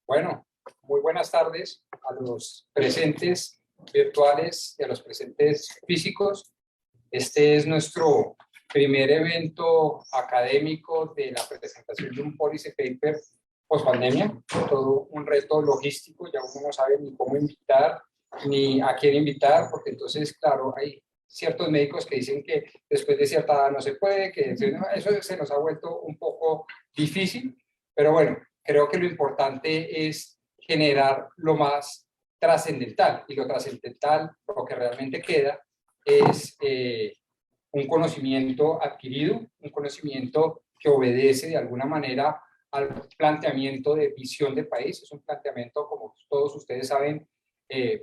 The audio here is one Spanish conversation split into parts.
Bueno, muy buenas tardes a los presentes virtuales y a los presentes físicos. Este es nuestro primer evento académico de la presentación de un policy paper post-pandemia. Todo un reto logístico, ya uno no sabe ni cómo invitar, ni a quién invitar, porque entonces, claro, hay ciertos médicos que dicen que después de cierta edad no se puede, que eso se nos ha vuelto un poco difícil, pero bueno, creo que lo importante es generar lo más trascendental, y lo trascendental, lo que realmente queda, es un conocimiento adquirido, un conocimiento que obedece de alguna manera al planteamiento de visión de país. Es un planteamiento, como todos ustedes saben,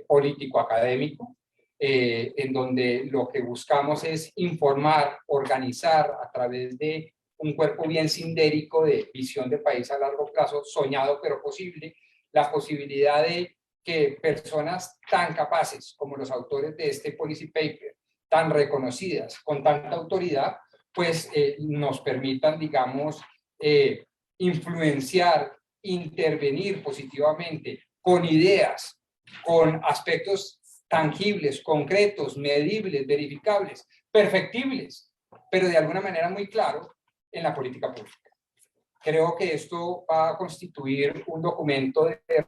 político-académico, en donde lo que buscamos es informar, organizar a través de un cuerpo bien sindérico de visión de país a largo plazo, soñado pero posible, la posibilidad de que personas tan capaces como los autores de este policy paper, tan reconocidas, con tanta autoridad, pues nos permitan, digamos, influenciar, intervenir positivamente con ideas, con aspectos tangibles, concretos, medibles, verificables, perfectibles, pero de alguna manera muy claro en la política pública. Creo que esto va a constituir un documento de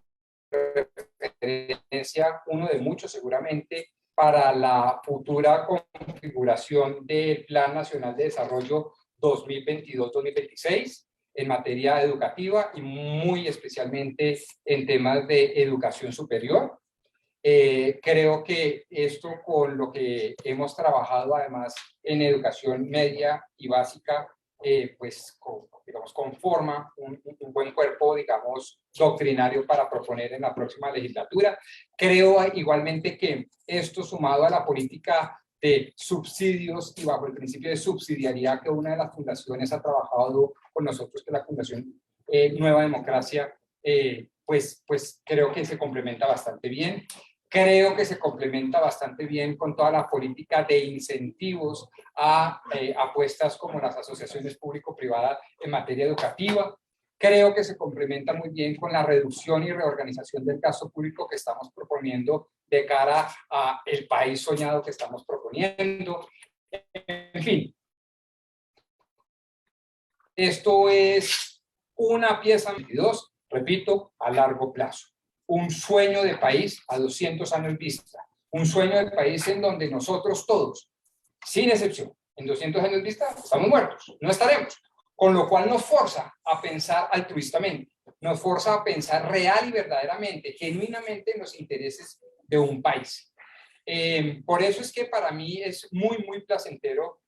referencia, uno de muchos seguramente, para la futura configuración del Plan Nacional de Desarrollo 2022-2026 en materia educativa y muy especialmente en temas de educación superior. Creo que esto, con lo que hemos trabajado además en educación media y básica, pues digamos, conforma un buen cuerpo, digamos, doctrinario para proponer en la próxima legislatura. Creo igualmente que esto, sumado a la política de subsidios y bajo el principio de subsidiariedad que una de las fundaciones ha trabajado con nosotros, que es la Fundación Nueva Democracia, pues creo que se complementa bastante bien. Creo que se complementa bastante bien con toda la política de incentivos a apuestas como las asociaciones público-privadas en materia educativa. Creo que se complementa muy bien con la reducción y reorganización del gasto público que estamos proponiendo de cara al país soñado que estamos proponiendo. En fin, esto es una pieza 22, repito, a largo plazo. Un sueño de país a 200 años vista. Un sueño de país en donde nosotros todos, sin excepción, en 200 años vista, estamos muertos, no estaremos. Con lo cual nos forza a pensar altruistamente, nos forza a pensar real y verdaderamente, genuinamente en los intereses de un país. Por eso es que para mí es muy, muy placentero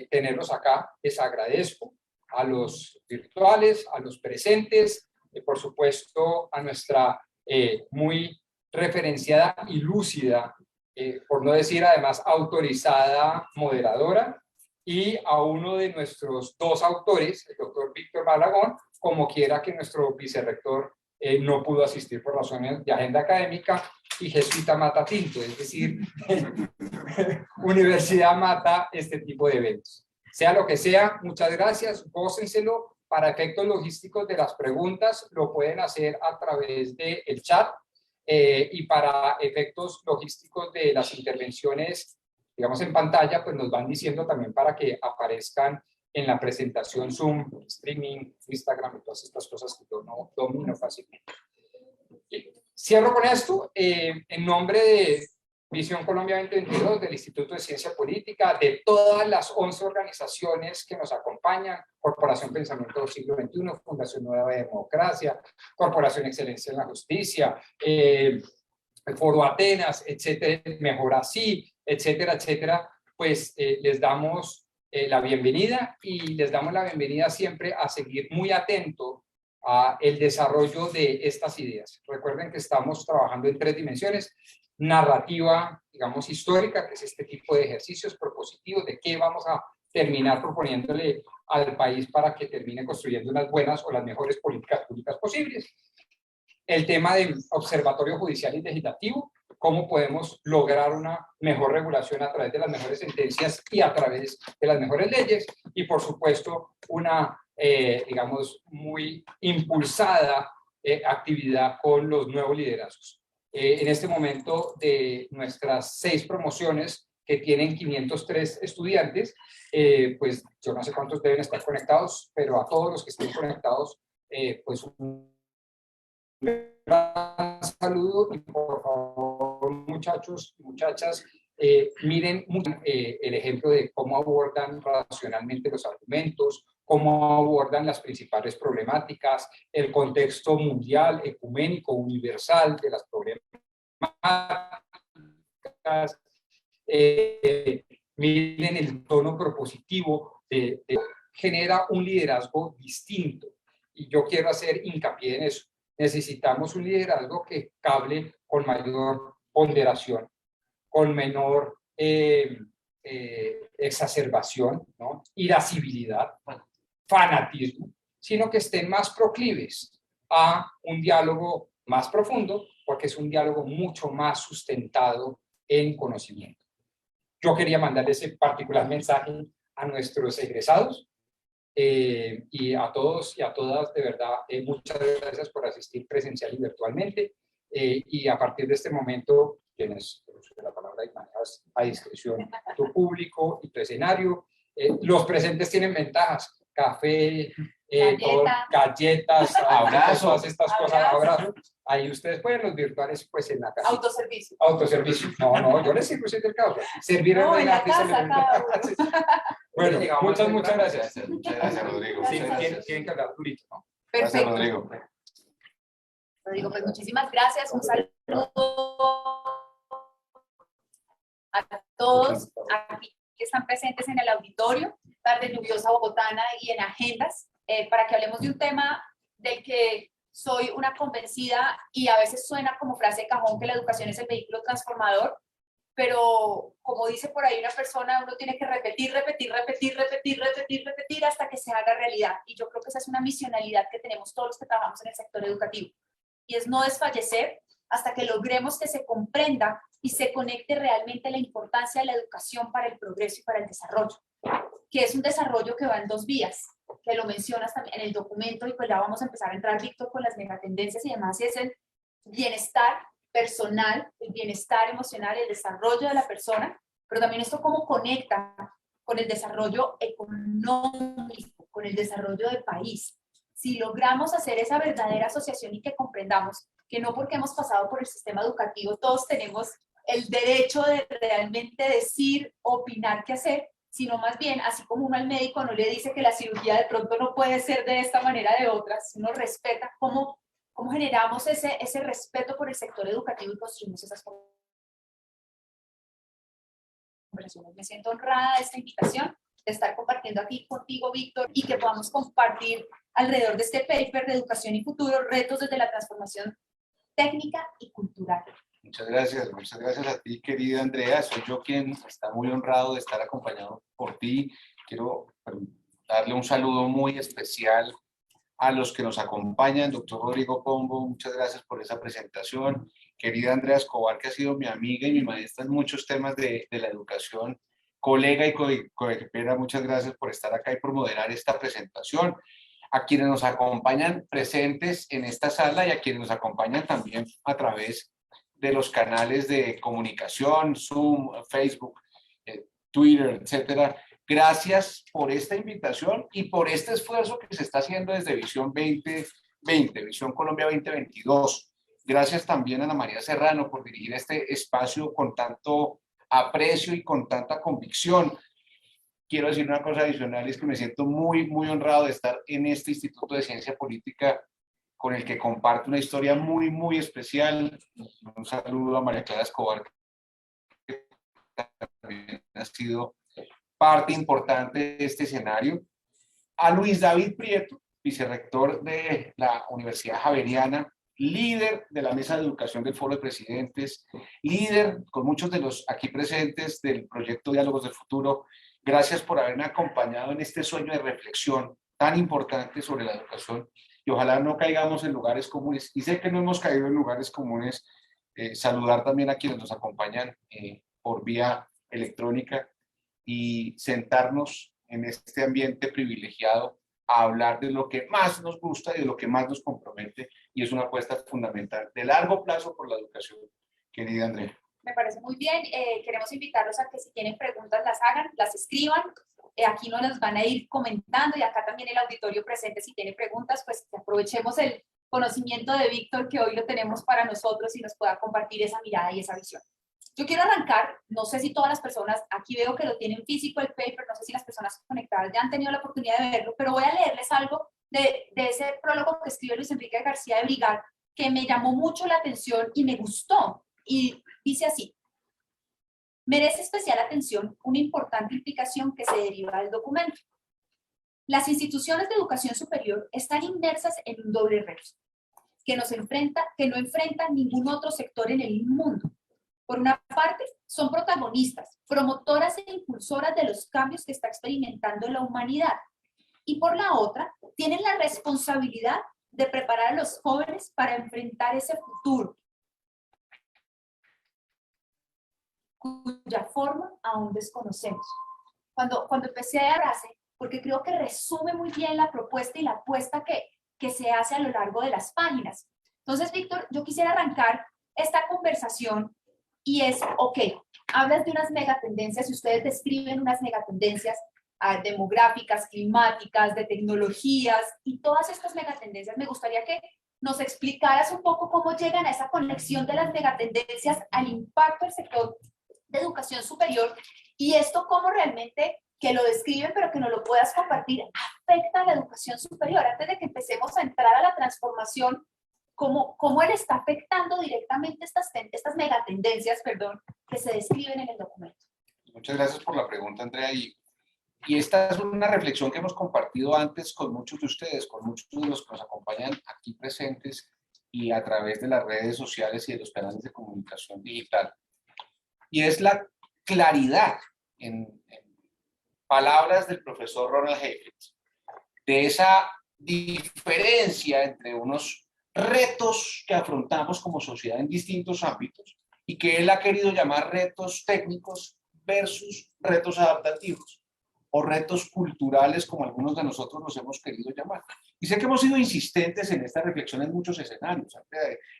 tenerlos acá. Les agradezco a los virtuales, a los presentes, por supuesto a nuestra muy referenciada y lúcida, por no decir además autorizada moderadora, y a uno de nuestros dos autores, el doctor Víctor Malagón, como quiera que nuestro vicerrector no pudo asistir por razones de agenda académica, y Jesuita mata tinto, es decir, universidad mata este tipo de eventos. Sea lo que sea, muchas gracias, gócenselo. Para efectos logísticos de las preguntas, lo pueden hacer a través del chat, y para efectos logísticos de las intervenciones, digamos en pantalla, pues nos van diciendo también para que aparezcan en la presentación Zoom, streaming, Instagram y todas estas cosas que yo no domino fácilmente. Cierro con esto, en nombre de Visión Colombia 2022, del Instituto de Ciencia Política, de todas las 11 organizaciones que nos acompañan, Corporación Pensamiento del Siglo XXI, Fundación Nueva Democracia, Corporación Excelencia en la Justicia, el Foro Atenas, etcétera, Mejor Así, etcétera, etcétera, pues les damos la bienvenida, y les damos la bienvenida siempre a seguir muy atento a el desarrollo de estas ideas. Recuerden que estamos trabajando en 3 dimensiones: narrativa, digamos, histórica, que es este tipo de ejercicios propositivos de qué vamos a terminar proponiéndole al país para que termine construyendo unas buenas o las mejores políticas públicas posibles. El tema del observatorio judicial y legislativo, cómo podemos lograr una mejor regulación a través de las mejores sentencias y a través de las mejores leyes, y por supuesto una, digamos, muy impulsada actividad con los nuevos liderazgos. En este momento, de nuestras 6 promociones que tienen 503 estudiantes, pues yo no sé cuántos deben estar conectados, pero a todos los que estén conectados, pues un gran saludo y por favor, muchachos y muchachas, miren el ejemplo de cómo abordan racionalmente los argumentos, cómo abordan las principales problemáticas, el contexto mundial, ecuménico, universal de las problemáticas, miren el tono propositivo, genera un liderazgo distinto. Y yo quiero hacer hincapié en eso. Necesitamos un liderazgo que hable con mayor ponderación, con menor exacerbación, ¿no? Irascibilidad, fanatismo, sino que estén más proclives a un diálogo más profundo, porque es un diálogo mucho más sustentado en conocimiento. Yo quería mandar ese particular mensaje a nuestros egresados y a todos y a todas, de verdad, muchas gracias por asistir presencial y virtualmente. Y a partir de este momento, tienes la palabra y manejas a discreción tu público y tu escenario. Los presentes tienen ventajas, café, galletas, abrazos, todas estas cosas, abrazos. Ahí ustedes pueden, los virtuales, pues en la casa. Autoservicio. Autoservicio. No, yo les sirvo si es del caso. Servir no, en la casa, Bueno, muchas gracias. Muchas gracias, Rodrigo. Sí, tienen que hablar durito, ¿no? Perfecto. Gracias, Rodrigo. Rodrigo, pues muchísimas gracias. Un saludo a todos aquí que están presentes en el auditorio, tarde lluviosa bogotana y en agendas, para que hablemos de un tema del que soy una convencida y a veces suena como frase de cajón que la educación es el vehículo transformador, pero como dice por ahí una persona, uno tiene que repetir hasta que se haga realidad. Y yo creo que esa es una misionalidad que tenemos todos los que trabajamos en el sector educativo. Y es no desfallecer hasta que logremos que se comprenda y se conecte realmente la importancia de la educación para el progreso y para el desarrollo, que es un desarrollo que va en 2 vías, que lo mencionas también en el documento, y pues ya vamos a empezar a entrar, Víctor, con las megatendencias y demás, y es el bienestar personal, el bienestar emocional, el desarrollo de la persona, pero también esto cómo conecta con el desarrollo económico, con el desarrollo del país. Si logramos hacer esa verdadera asociación y que comprendamos que no porque hemos pasado por el sistema educativo todos tenemos el derecho de realmente decir, opinar qué hacer, sino más bien, así como uno al médico no le dice que la cirugía de pronto no puede ser de esta manera de otra, si uno respeta cómo generamos ese respeto por el sector educativo y construimos esas conversaciones. Me siento honrada de esta invitación, de estar compartiendo aquí contigo, Víctor, y que podamos compartir alrededor de este paper de educación y futuro, retos desde la transformación técnica y cultural. Muchas gracias a ti, querida Andrea. Soy yo quien está muy honrado de estar acompañado por ti. Quiero darle un saludo muy especial a los que nos acompañan. Doctor Rodrigo Pombo, muchas gracias por esa presentación. Querida Andrea Escobar, que ha sido mi amiga y mi maestra en muchos temas de la educación, colega y coequipera, muchas gracias por estar acá y por moderar esta presentación. A quienes nos acompañan presentes en esta sala y a quienes nos acompañan también a través de los canales de comunicación, Zoom, Facebook, Twitter, etcétera. Gracias por esta invitación y por este esfuerzo que se está haciendo desde Visión 2020, Visión Colombia 2022. Gracias también a Ana María Serrano por dirigir este espacio con tanto aprecio y con tanta convicción. Quiero decir una cosa adicional, es que me siento muy honrado de estar en este Instituto de Ciencia Política con el que comparto una historia muy especial. Un saludo a María Clara Escobar, que también ha sido parte importante de este escenario. A Luis David Prieto, vicerrector de la Universidad Javeriana, líder de la Mesa de Educación del Foro de Presidentes, líder con muchos de los aquí presentes del proyecto Diálogos del Futuro. Gracias por haberme acompañado en este sueño de reflexión tan importante sobre la educación y ojalá no caigamos en lugares comunes. Y sé que no hemos caído en lugares comunes. Saludar también a quienes nos acompañan por vía electrónica y sentarnos en este ambiente privilegiado a hablar de lo que más nos gusta y de lo que más nos compromete, y es una apuesta fundamental de largo plazo por la educación, querida Andrea. Me parece muy bien. Queremos invitarlos a que si tienen preguntas las hagan, las escriban. Aquí nos las van a ir comentando y acá también el auditorio presente, si tiene preguntas, pues aprovechemos el conocimiento de Víctor, que hoy lo tenemos para nosotros y nos pueda compartir esa mirada y esa visión. Yo quiero arrancar, no sé si todas las personas, aquí veo que lo tienen físico el paper, no sé si las personas conectadas ya han tenido la oportunidad de verlo, pero voy a leerles algo de ese prólogo que escribe Luis Enrique García de Brigal, que me llamó mucho la atención y me gustó. Y dice así: merece especial atención una importante implicación que se deriva del documento. Las instituciones de educación superior están inmersas en un doble reto que no enfrenta ningún otro sector en el mundo. Por una parte, son protagonistas, promotoras e impulsoras de los cambios que está experimentando la humanidad. Y por la otra, tienen la responsabilidad de preparar a los jóvenes para enfrentar ese futuro, cuya forma aún desconocemos. Cuando empecé a frase, porque creo que resume muy bien la propuesta y la apuesta que se hace a lo largo de las páginas. Entonces, Víctor, yo quisiera arrancar esta conversación y es, ok, hablas de unas megatendencias y ustedes describen unas megatendencias demográficas, climáticas, de tecnologías y todas estas megatendencias. Me gustaría que nos explicaras un poco cómo llegan a esa conexión de las megatendencias al impacto del sector de educación superior y esto cómo realmente, que lo describen pero que no lo puedas compartir, afecta a la educación superior. Antes de que empecemos a entrar a la transformación, cómo él está afectando directamente estas megatendencias, que se describen en el documento. Muchas gracias por la pregunta, Andrea. Y esta es una reflexión que hemos compartido antes con muchos de ustedes, con muchos de los que nos acompañan aquí presentes y a través de las redes sociales y de los canales de comunicación digital. Y es la claridad, en palabras del profesor Ronald Heifetz, de esa diferencia entre unos retos que afrontamos como sociedad en distintos ámbitos y que él ha querido llamar retos técnicos versus retos adaptativos o retos culturales, como algunos de nosotros los hemos querido llamar. Y sé que hemos sido insistentes en esta reflexión en muchos escenarios.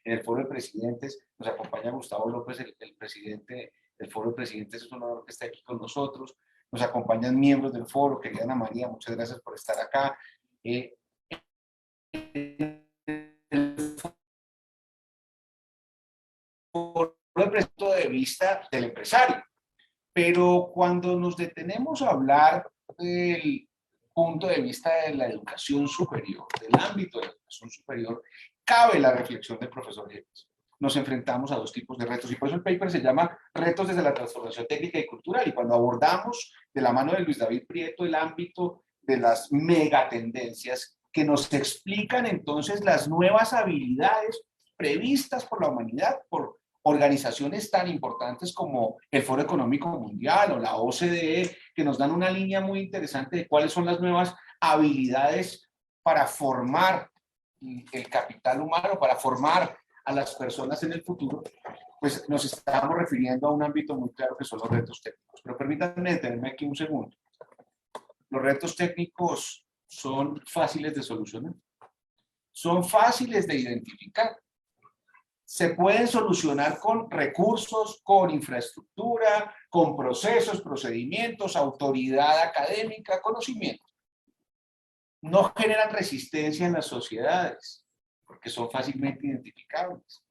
En el Foro de Presidentes nos acompaña Gustavo López, el presidente del Foro de Presidentes, es un honor que esté aquí con nosotros. Nos acompañan miembros del foro, querida Ana María, muchas gracias por estar acá. Por el punto de vista del empresario. Pero cuando nos detenemos a hablar del punto de vista de la educación superior, del ámbito de la educación superior, cabe la reflexión del profesor Heifetz. Nos enfrentamos a dos tipos de retos y por eso el paper se llama Retos desde la transformación técnica y cultural. Y cuando abordamos de la mano de Luis David Prieto el ámbito de las megatendencias que nos explican entonces las nuevas habilidades previstas por la humanidad, por organizaciones tan importantes como el Foro Económico Mundial o la OCDE, que nos dan una línea muy interesante de cuáles son las nuevas habilidades para formar el capital humano, para formar a las personas en el futuro, pues nos estamos refiriendo a un ámbito muy claro que son los retos técnicos. Pero permítanme detenerme aquí un segundo. Los retos técnicos son fáciles de solucionar, son fáciles de identificar. Se pueden solucionar con recursos, con infraestructura, con procesos, procedimientos, autoridad académica, conocimiento. No generan resistencia en las sociedades, porque son fácilmente identificables.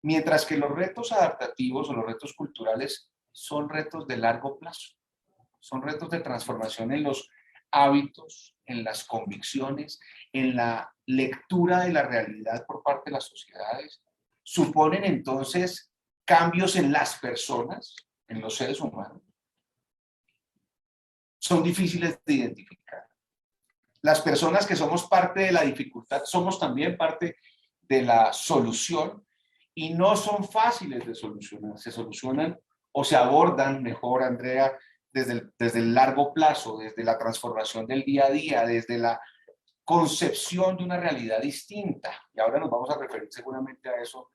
Mientras que los retos adaptativos o los retos culturales son retos de largo plazo. Son retos de transformación en los hábitos, en las convicciones, en la lectura de la realidad por parte de las sociedades. Suponen entonces cambios en las personas, en los seres humanos. Son difíciles de identificar. Las personas que somos parte de la dificultad somos también parte de la solución y no son fáciles de solucionar. Se solucionan o se abordan mejor, Andrea, desde el largo plazo, desde la transformación del día a día, desde la concepción de una realidad distinta. Y ahora nos vamos a referir seguramente a eso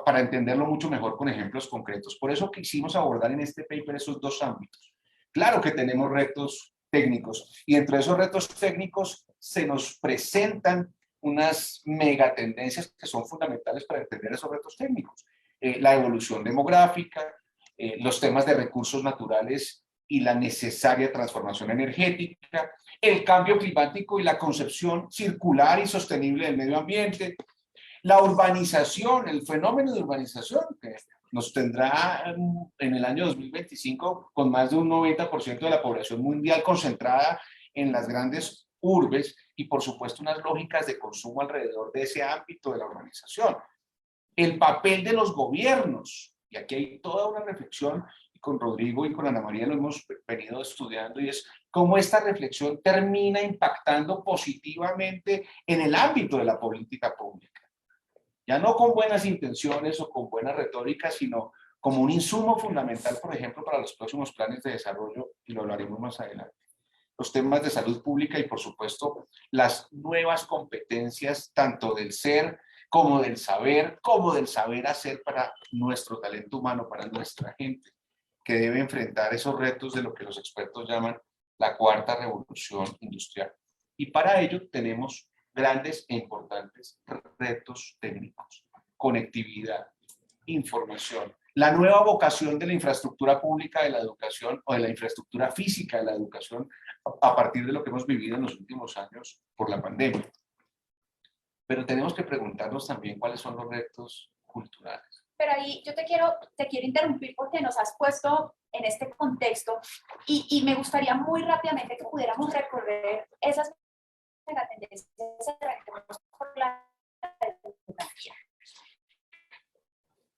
para entenderlo mucho mejor con ejemplos concretos. Por eso quisimos abordar en este paper esos dos ámbitos. Claro que tenemos retos técnicos. Y entre esos retos técnicos se nos presentan unas megatendencias que son fundamentales para entender esos retos técnicos. La evolución demográfica, los temas de recursos naturales y la necesaria transformación energética, el cambio climático y la concepción circular y sostenible del medio ambiente, la urbanización, el fenómeno de urbanización, que nos tendrá en el año 2025 con más de un 90% de la población mundial concentrada en las grandes urbes y por supuesto unas lógicas de consumo alrededor de ese ámbito de la urbanización. El papel de los gobiernos, y aquí hay toda una reflexión, y con Rodrigo y con Ana María lo hemos venido estudiando, y es cómo esta reflexión termina impactando positivamente en el ámbito de la política pública. Ya no con buenas intenciones o con buena retórica, sino como un insumo fundamental, por ejemplo, para los próximos planes de desarrollo, y lo hablaremos más adelante. Los temas de salud pública y, por supuesto, las nuevas competencias, tanto del ser como del saber hacer para nuestro talento humano, para nuestra gente, que debe enfrentar esos retos de lo que los expertos llaman la cuarta revolución industrial. Y para ello tenemos grandes e importantes retos técnicos: conectividad, información, la nueva vocación de la infraestructura pública de la educación o de la infraestructura física de la educación a partir de lo que hemos vivido en los últimos años por la pandemia. Pero tenemos que preguntarnos también cuáles son los retos culturales. Pero ahí yo te quiero interrumpir porque nos has puesto en este contexto y me gustaría muy rápidamente que pudiéramos recorrer esas megatendencias por la demografía.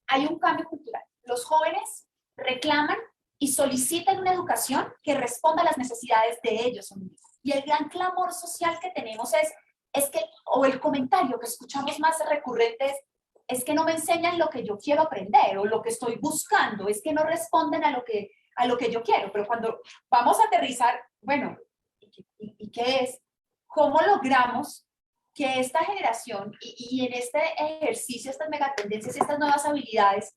Hay un cambio cultural. Los jóvenes reclaman y solicitan una educación que responda a las necesidades de ellos mismos. Y el gran clamor social que tenemos es que, o el comentario que escuchamos más recurrente es que no me enseñan lo que yo quiero aprender o lo que estoy buscando, es que no responden a lo que yo quiero. Pero cuando vamos a aterrizar, bueno, ¿y qué es? ¿Cómo logramos que esta generación y en este ejercicio, estas megatendencias y estas nuevas habilidades,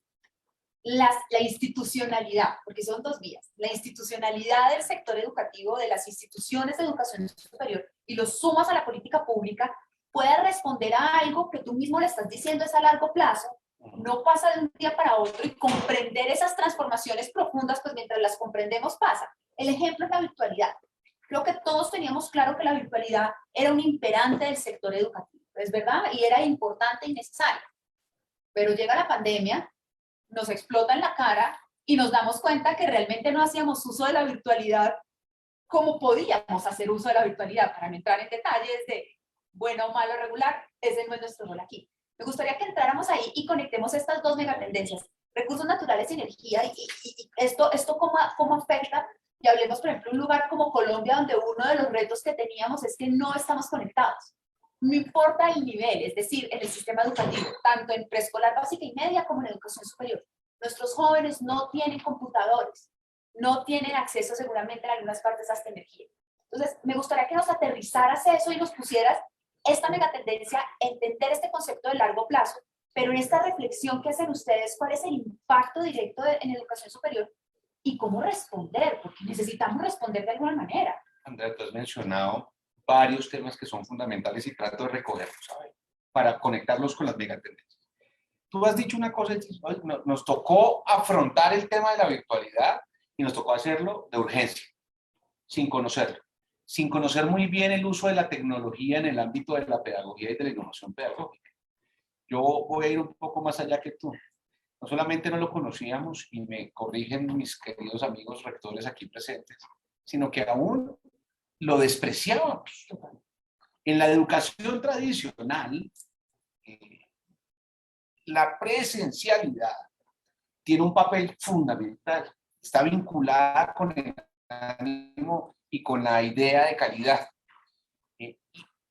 la institucionalidad, porque son dos vías, la institucionalidad del sector educativo, de las instituciones de educación superior, y los sumas a la política pública, pueda responder a algo que tú mismo le estás diciendo es a largo plazo, no pasa de un día para otro, y comprender esas transformaciones profundas, pues mientras las comprendemos pasa. El ejemplo es la virtualidad. Creo que todos teníamos claro que la virtualidad era un imperante del sector educativo, es verdad, y era importante y necesario. Pero llega la pandemia, nos explota en la cara y nos damos cuenta que realmente no hacíamos uso de la virtualidad como podíamos hacer uso de la virtualidad. Para no entrar en detalles de bueno o malo regular, ese no es nuestro rol aquí. Me gustaría que entráramos ahí y conectemos estas dos megatendencias, recursos naturales y energía, y esto cómo afecta. Y hablemos, por ejemplo, de un lugar como Colombia, donde uno de los retos que teníamos es que no estamos conectados. No importa el nivel, es decir, en el sistema educativo, tanto en preescolar, básica y media, como en educación superior. Nuestros jóvenes no tienen computadores, no tienen acceso seguramente en algunas partes a esta energía. Entonces, me gustaría que nos aterrizaras eso y nos pusieras esta megatendencia, entender este concepto de largo plazo, pero en esta reflexión que hacen ustedes, ¿cuál es el impacto directo en educación superior? Y cómo responder, porque necesitamos responder de alguna manera. Andrea, tú has mencionado varios temas que son fundamentales y trato de recogerlos, ¿sabes? Para conectarlos con las megatendencias. Tú has dicho una cosa, nos tocó afrontar el tema de la virtualidad y nos tocó hacerlo de urgencia, sin conocerlo, sin conocer muy bien el uso de la tecnología en el ámbito de la pedagogía y de la innovación pedagógica. Yo voy a ir un poco más allá que tú. No solamente no lo conocíamos, y me corrigen mis queridos amigos rectores aquí presentes, sino que aún lo despreciábamos. En la educación tradicional, la presencialidad tiene un papel fundamental. Está vinculada con el ánimo y con la idea de calidad.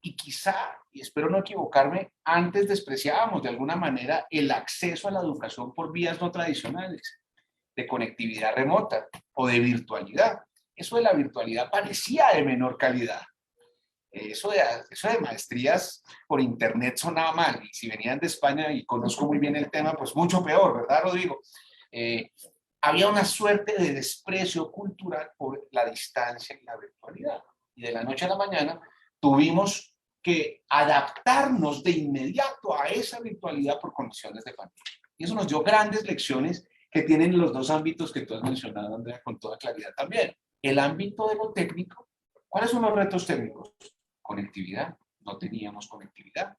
Y quizá, y espero no equivocarme, antes despreciábamos de alguna manera el acceso a la educación por vías no tradicionales, de conectividad remota o de virtualidad. Eso de la virtualidad parecía de menor calidad. Eso de maestrías por internet sonaba mal, y si venían de España y conozco muy bien el tema, pues mucho peor, ¿verdad, Rodrigo? había una suerte de desprecio cultural por la distancia y la virtualidad. Y de la noche a la mañana tuvimos que adaptarnos de inmediato a esa virtualidad por condiciones de pandemia. Y eso nos dio grandes lecciones que tienen los dos ámbitos que tú has mencionado, Andrea, con toda claridad también. El ámbito de lo técnico. ¿Cuáles son los retos técnicos? Conectividad. No teníamos conectividad.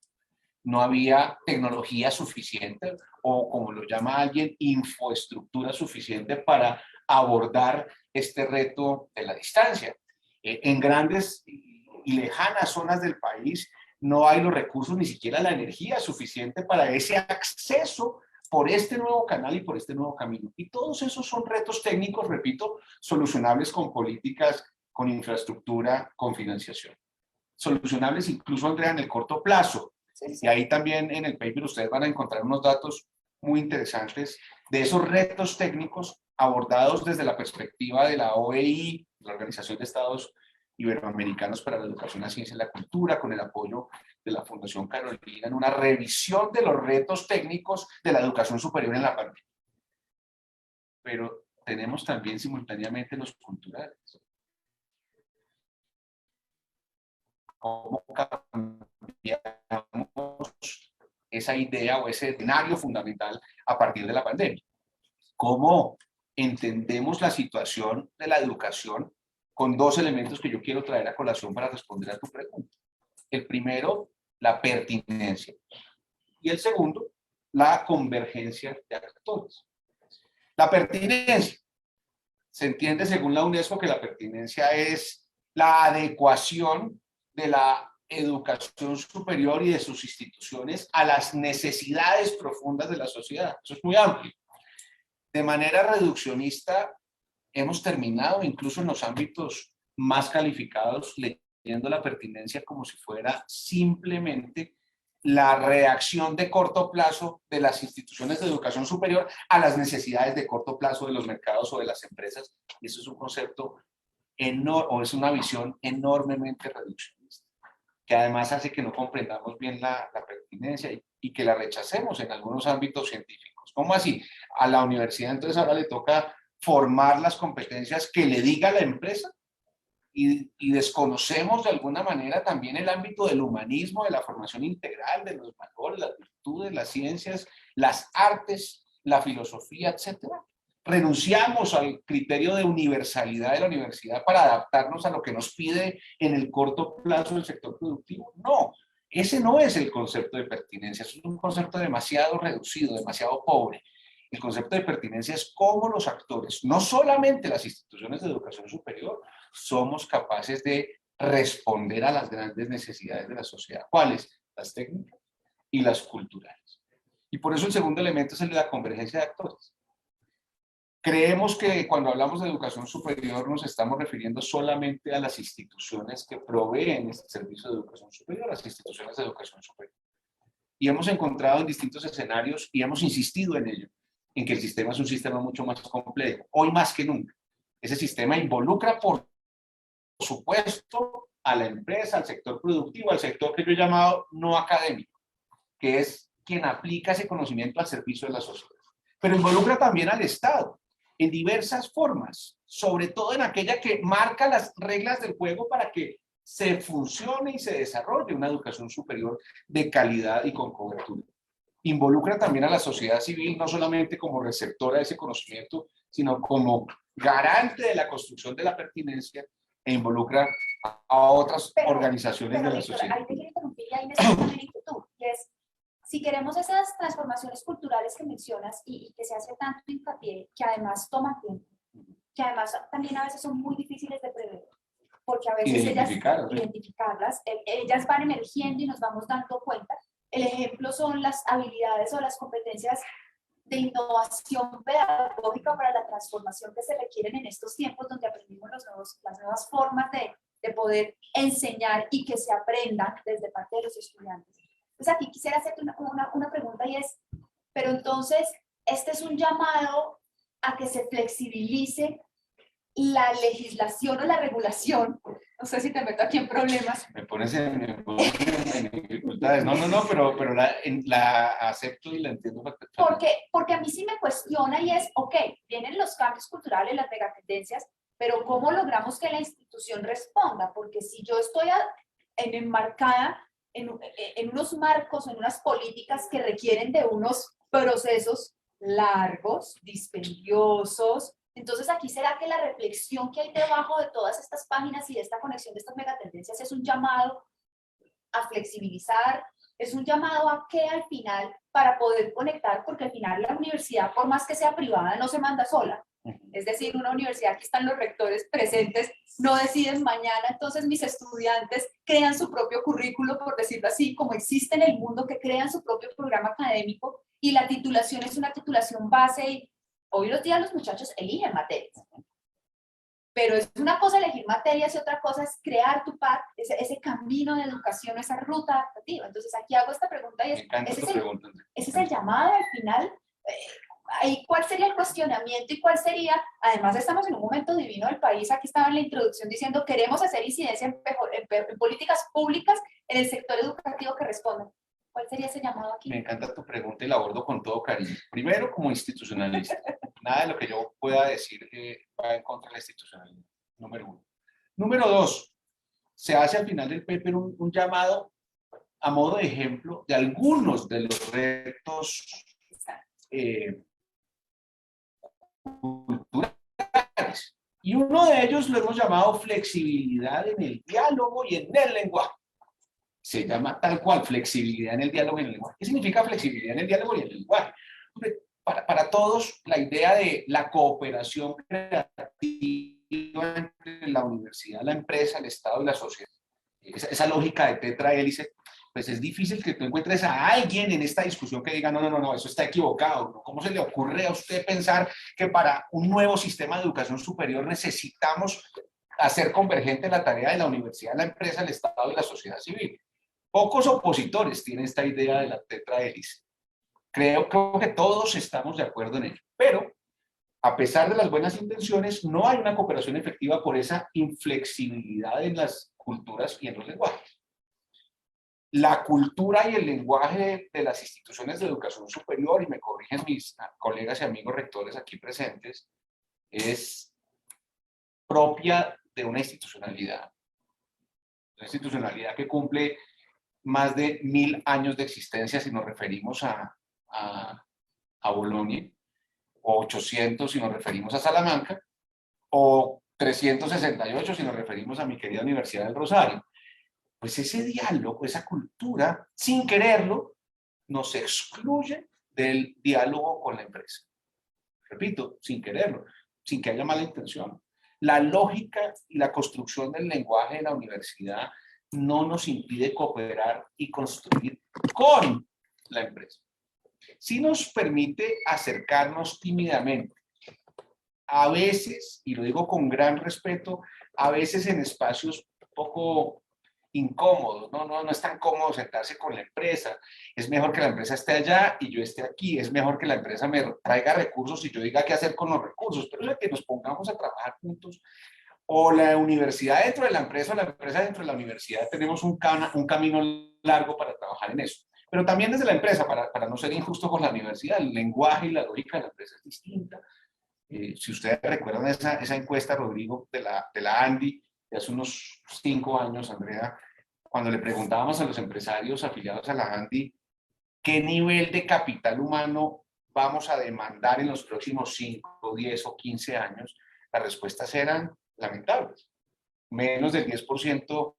No había tecnología suficiente o, como lo llama alguien, infraestructura suficiente para abordar este reto de la distancia. En grandes y lejanas zonas del país no hay los recursos, ni siquiera la energía suficiente para ese acceso por este nuevo canal y por este nuevo camino. Y todos esos son retos técnicos, repito, solucionables con políticas, con infraestructura, con financiación. Solucionables incluso, Andrea, en el corto plazo. Sí, sí. Y ahí también en el paper ustedes van a encontrar unos datos muy interesantes de esos retos técnicos abordados desde la perspectiva de la OEI, la Organización de Estados Iberoamericanos para la Educación, la Ciencia y la Cultura, con el apoyo de la Fundación Carolina, en una revisión de los retos técnicos de la educación superior en la pandemia. Pero tenemos también simultáneamente los culturales. ¿Cómo cambiamos esa idea o ese escenario fundamental a partir de la pandemia? ¿Cómo entendemos la situación de la educación con dos elementos que yo quiero traer a colación para responder a tu pregunta? El primero, la pertinencia. Y el segundo, la convergencia de actores. La pertinencia. Se entiende según la UNESCO que la pertinencia es la adecuación de la educación superior y de sus instituciones a las necesidades profundas de la sociedad. Eso es muy amplio. De manera reduccionista, hemos terminado incluso en los ámbitos más calificados leyendo la pertinencia como si fuera simplemente la reacción de corto plazo de las instituciones de educación superior a las necesidades de corto plazo de los mercados o de las empresas. Y eso es un concepto o es una visión enormemente reduccionista, que además hace que no comprendamos bien la pertinencia y que la rechacemos en algunos ámbitos científicos. ¿Cómo así? A la universidad entonces ahora le toca formar las competencias que le diga la empresa y desconocemos de alguna manera también el ámbito del humanismo, de la formación integral, de los valores, las virtudes, las ciencias, las artes, la filosofía, etcétera. Renunciamos al criterio de universalidad de la universidad para adaptarnos a lo que nos pide en el corto plazo el sector productivo. No, ese no es el concepto de pertinencia, es un concepto demasiado reducido, demasiado pobre. El concepto de pertinencia es cómo los actores, no solamente las instituciones de educación superior, somos capaces de responder a las grandes necesidades de la sociedad. ¿Cuáles? Las técnicas y las culturales. Y por eso el segundo elemento es el de la convergencia de actores. Creemos que cuando hablamos de educación superior nos estamos refiriendo solamente a las instituciones que proveen este servicio de educación superior, las instituciones de educación superior. Y hemos encontrado en distintos escenarios y hemos insistido en ello, en que el sistema es un sistema mucho más complejo, hoy más que nunca. Ese sistema involucra, por supuesto, a la empresa, al sector productivo, al sector que yo he llamado no académico, que es quien aplica ese conocimiento al servicio de la sociedad. Pero involucra también al Estado, en diversas formas, sobre todo en aquella que marca las reglas del juego para que se funcione y se desarrolle una educación superior de calidad y con cobertura. Involucra también a la sociedad civil, no solamente como receptora de ese conocimiento, sino como garante de la construcción de la pertinencia, e involucra a otras organizaciones de la sociedad. Ahí te quiero interrumpir y ahí me sale una inquietud, y es, si queremos esas transformaciones culturales que mencionas y que se hace tanto hincapié, que además toman tiempo, que además también a veces son muy difíciles de prever, porque a veces identificarlas, ellas van emergiendo y nos vamos dando cuenta. El ejemplo son las habilidades o las competencias de innovación pedagógica para la transformación que se requieren en estos tiempos donde aprendimos las nuevas formas de poder enseñar y que se aprendan desde parte de los estudiantes. Entonces aquí quisiera hacerte una pregunta y es, pero entonces, este es un llamado a que se flexibilice la legislación o la regulación. No sé si te meto aquí en problemas. Me pones en dificultades. dificultades. No, pero la acepto y la entiendo perfectamente. Porque a mí sí me cuestiona y es, ok, vienen los cambios culturales, las megatendencias, pero ¿cómo logramos que la institución responda? Porque si yo estoy enmarcada en unos marcos, en unas políticas que requieren de unos procesos largos, dispendiosos, entonces aquí será que la reflexión que hay debajo de todas estas páginas y de esta conexión de estas megatendencias es un llamado a flexibilizar, es un llamado a que al final, para poder conectar, porque al final la universidad, por más que sea privada, no se manda sola. Es decir, una universidad, aquí están los rectores presentes, no deciden mañana, entonces mis estudiantes crean su propio currículo, por decirlo así, como existe en el mundo, que crean su propio programa académico, y la titulación es una titulación base, y hoy los días los muchachos eligen materias. Pero es una cosa elegir materias y otra cosa es crear tu path, ese camino de educación, esa ruta adaptativa. Entonces aquí hago esta pregunta y ese es el llamado al final. ¿Cuál sería el cuestionamiento y cuál sería? Además estamos en un momento divino del país, aquí estaba en la introducción diciendo queremos hacer incidencia en políticas públicas en el sector educativo que respondan. ¿Cuál sería ese llamado aquí? Me encanta tu pregunta y la abordo con todo cariño. Primero, como institucionalista. Nada de lo que yo pueda decir va en contra de la institucionalidad. Número uno. Número dos, se hace al final del paper un llamado a modo de ejemplo de algunos de los retos culturales. Y uno de ellos lo hemos llamado flexibilidad en el diálogo y en el lenguaje. Se llama tal cual, flexibilidad en el diálogo y en el lenguaje. ¿Qué significa flexibilidad en el diálogo y en el lenguaje? Para todos, la idea de la cooperación creativa entre la universidad, la empresa, el Estado y la sociedad, esa lógica de tetrahélice, pues es difícil que tú encuentres a alguien en esta discusión que diga, no, eso está equivocado, ¿no? ¿Cómo se le ocurre a usted pensar que para un nuevo sistema de educación superior necesitamos hacer convergente la tarea de la universidad, la empresa, el Estado y la sociedad civil? Pocos opositores tienen esta idea de la tetrahélice. Creo que todos estamos de acuerdo en ello, pero a pesar de las buenas intenciones, no hay una cooperación efectiva por esa inflexibilidad en las culturas y en los lenguajes. La cultura y el lenguaje de las instituciones de educación superior, y me corrigen mis colegas y amigos rectores aquí presentes, es propia de una institucionalidad que cumple más de 1000 años de existencia si nos referimos a Bolonia, o 800 si nos referimos a Salamanca, o 368 si nos referimos a mi querida Universidad del Rosario. Pues ese diálogo, esa cultura, sin quererlo, nos excluye del diálogo con la empresa. Repito, sin quererlo, sin que haya mala intención. La lógica y la construcción del lenguaje de la universidad no nos impide cooperar y construir con la empresa. Sí nos permite acercarnos tímidamente, a veces, y lo digo con gran respeto, a veces en espacios un poco incómodos, no es tan cómodo sentarse con la empresa, es mejor que la empresa esté allá y yo esté aquí, es mejor que la empresa me traiga recursos y yo diga qué hacer con los recursos, pero es que nos pongamos a trabajar juntos, o la universidad dentro de la empresa o la empresa dentro de la universidad, tenemos un camino largo para trabajar en eso. Pero también desde la empresa, para no ser injusto con la universidad, el lenguaje y la lógica de la empresa es distinta. Si ustedes recuerdan esa encuesta, Rodrigo, de la Andy, de hace unos 5 años, Andrea, cuando le preguntábamos a los empresarios afiliados a la Andy qué nivel de capital humano vamos a demandar en los próximos 5, 10 o 15 años, las respuestas eran lamentables. Menos del 10%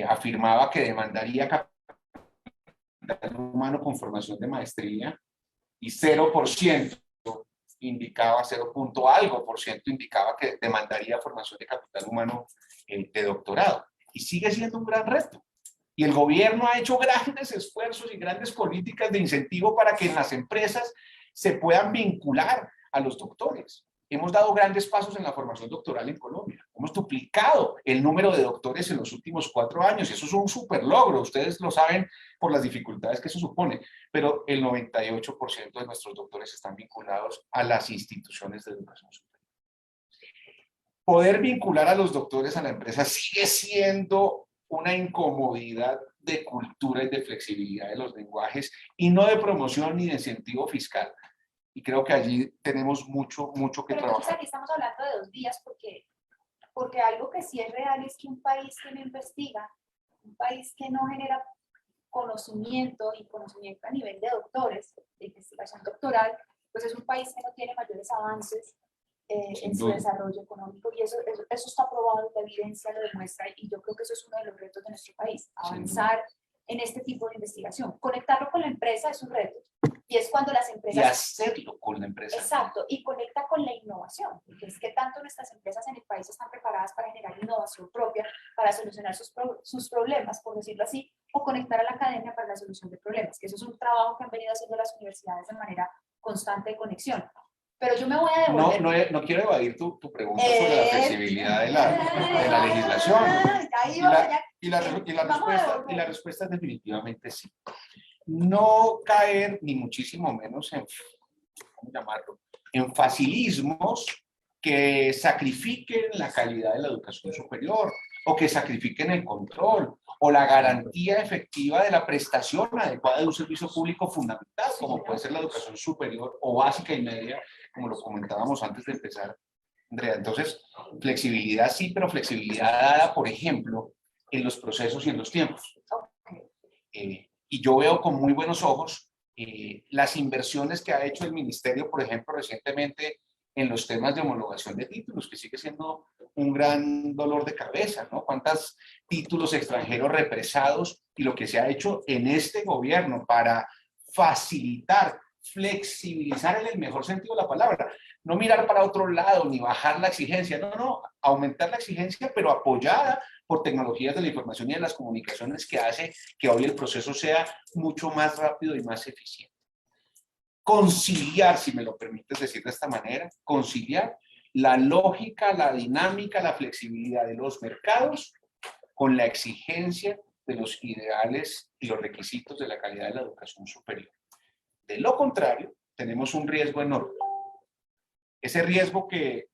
afirmaba que demandaría capital humano con formación de maestría y 0% indicaba, 0 punto algo por ciento indicaba que demandaría formación de capital humano de doctorado. Y sigue siendo un gran reto. Y el gobierno ha hecho grandes esfuerzos y grandes políticas de incentivo para que en las empresas se puedan vincular a los doctores. Hemos dado grandes pasos en la formación doctoral en Colombia. Hemos duplicado el número de doctores en los últimos 4 años. Y eso es un súper logro. Ustedes lo saben por las dificultades que eso supone. Pero el 98% de nuestros doctores están vinculados a las instituciones de educación superior. Poder vincular a los doctores a la empresa sigue siendo una incomodidad de cultura y de flexibilidad de los lenguajes y no de promoción ni de incentivo fiscal. Y creo que allí tenemos mucho que Pero entonces trabajar. aquí estamos hablando de 2 días porque algo que sí es real es que un país que no investiga, un país que no genera conocimiento y conocimiento a nivel de doctores, de investigación doctoral, pues es un país que no tiene mayores avances en su duda. desarrollo económico y eso está probado, la evidencia lo demuestra y yo creo que eso es uno de los retos de nuestro país, avanzar en este tipo de investigación. Conectarlo con la empresa es un reto y es cuando las empresas... Y hacerlo con la empresa. Exacto, y conecta con la innovación, porque es que tanto nuestras empresas en el país están preparadas para generar innovación propia, para solucionar sus problemas, por decirlo así, o conectar a la academia para la solución de problemas, que eso es un trabajo que han venido haciendo las universidades de manera constante de conexión. Pero yo me voy a devolver. No quiero evadir tu pregunta sobre la flexibilidad de la legislación. Y la respuesta es definitivamente sí. No caer, ni muchísimo menos en, ¿cómo llamarlo?, en facilismos que sacrifiquen la calidad de la educación superior o que sacrifiquen el control o la garantía efectiva de la prestación adecuada de un servicio público fundamental, como puede ser la educación superior o básica y media, como lo comentábamos antes de empezar, Andrea. Entonces, flexibilidad sí, pero flexibilidad dada, por ejemplo, en los procesos y en los tiempos. Y yo veo con muy buenos ojos las inversiones que ha hecho el ministerio, por ejemplo, recientemente en los temas de homologación de títulos, que sigue siendo un gran dolor de cabeza, ¿no? Cuántos títulos extranjeros represados y lo que se ha hecho en este gobierno para facilitar, flexibilizar en el mejor sentido de la palabra, no mirar para otro lado ni bajar la exigencia, no, aumentar la exigencia, pero apoyada por tecnologías de la información y de las comunicaciones que hace que hoy el proceso sea mucho más rápido y más eficiente. Conciliar, si me lo permites decir de esta manera, conciliar la lógica, la dinámica, la flexibilidad de los mercados con la exigencia de los ideales y los requisitos de la calidad de la educación superior. De lo contrario, tenemos un riesgo enorme. Ese riesgo que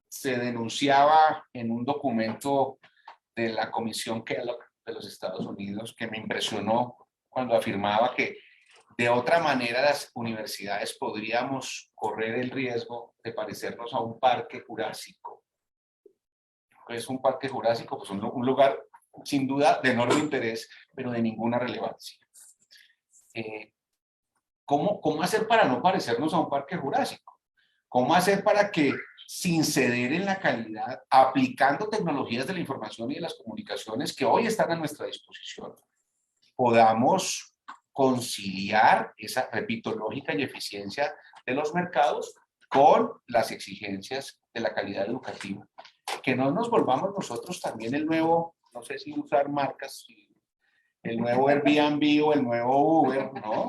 se denunciaba en un documento de la Comisión Kellogg de los Estados Unidos, que me impresionó cuando afirmaba que de otra manera las universidades podríamos correr el riesgo de parecernos a un parque jurásico. Es un parque jurásico, pues un lugar sin duda de enorme interés, pero de ninguna relevancia. ¿Cómo hacer para no parecernos a un parque jurásico? ¿Cómo hacer para que, sin ceder en la calidad, aplicando tecnologías de la información y de las comunicaciones que hoy están a nuestra disposición, podamos conciliar esa, repito, lógica y eficiencia de los mercados con las exigencias de la calidad educativa? Que no nos volvamos nosotros también el nuevo, no sé si usar marcas, el nuevo Airbnb o el nuevo Uber, ¿no?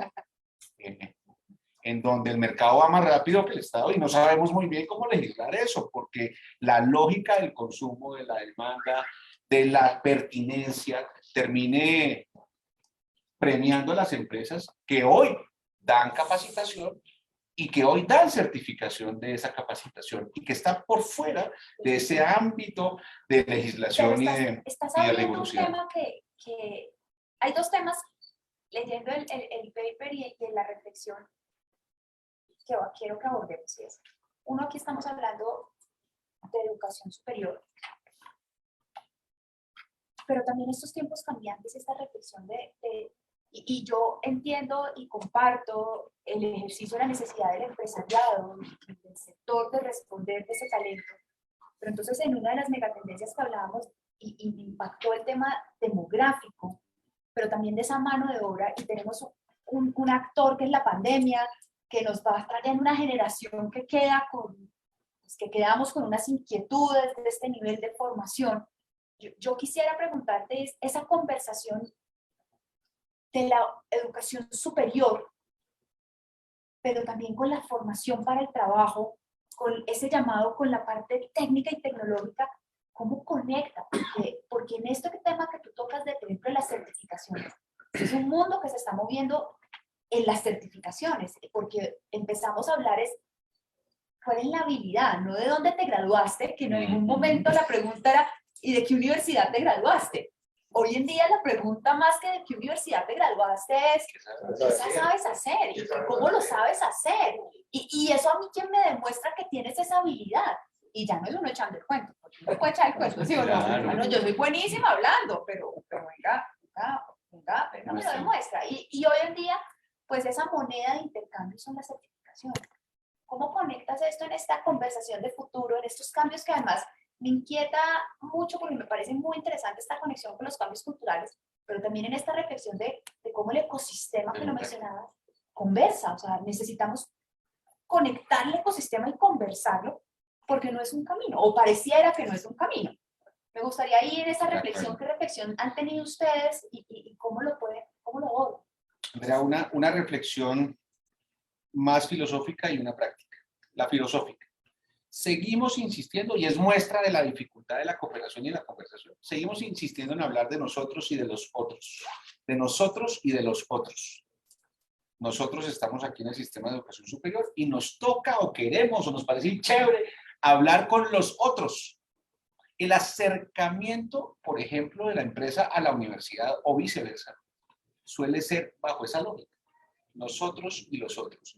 En donde el mercado va más rápido que el Estado y no sabemos muy bien cómo legislar eso, porque la lógica del consumo, de la demanda, de la pertinencia, termine premiando a las empresas que hoy dan capacitación y que hoy dan certificación de esa capacitación y que están por fuera de ese ámbito de legislación y de rigurosidad. Un tema que hay 2 temas, leyendo el paper y en la reflexión, que quiero que abordemos. Uno, aquí estamos hablando de educación superior, pero también estos tiempos cambiantes, esta reflexión y yo entiendo y comparto el ejercicio de la necesidad del empresariado, del sector de responder de ese talento, pero entonces en una de las megatendencias que hablábamos y me impactó el tema demográfico, pero también de esa mano de obra, y tenemos un actor que es la pandemia, que nos va trayendo una generación que quedamos con unas inquietudes de este nivel de formación. Yo quisiera preguntarte esa conversación de la educación superior, pero también con la formación para el trabajo, con ese llamado con la parte técnica y tecnológica, ¿cómo conecta? Porque en este tema que tú tocas de, por ejemplo, las certificaciones, es un mundo que se está moviendo en las certificaciones, porque empezamos a hablar cuál es la habilidad, no de dónde te graduaste, que en ningún momento la pregunta era ¿y de qué universidad te graduaste? hoy en día la pregunta más que de qué universidad te graduaste es, ¿qué sabes hacer? ¿Y cómo lo sabes hacer? Y eso a mí quien me demuestra que tienes esa habilidad. Y ya no es uno echando el cuento, porque uno puede echar el cuento, ¿sí o no? Claro. Bueno, yo soy buenísima hablando, pero venga, me lo demuestra. Y hoy en día, pues esa moneda de intercambio son las certificaciones. ¿Cómo conectas esto en esta conversación de futuro, en estos cambios que además me inquieta mucho porque me parece muy interesante esta conexión con los cambios culturales, pero también en esta reflexión de cómo el ecosistema que lo mencionabas conversa? O sea, necesitamos conectar el ecosistema y conversarlo porque no es un camino, o pareciera que no es un camino. Me gustaría ir en esa reflexión, ¿qué reflexión han tenido ustedes y cómo lo ven? Andrea, una reflexión más filosófica y una práctica. La filosófica. Seguimos insistiendo, y es muestra de la dificultad de la cooperación y la conversación, seguimos insistiendo en hablar de nosotros y de los otros. De nosotros y de los otros. Nosotros estamos aquí en el sistema de educación superior y nos toca o queremos o nos parece chévere hablar con los otros. El acercamiento, por ejemplo, de la empresa a la universidad o viceversa, suele ser bajo esa lógica. Nosotros y los otros.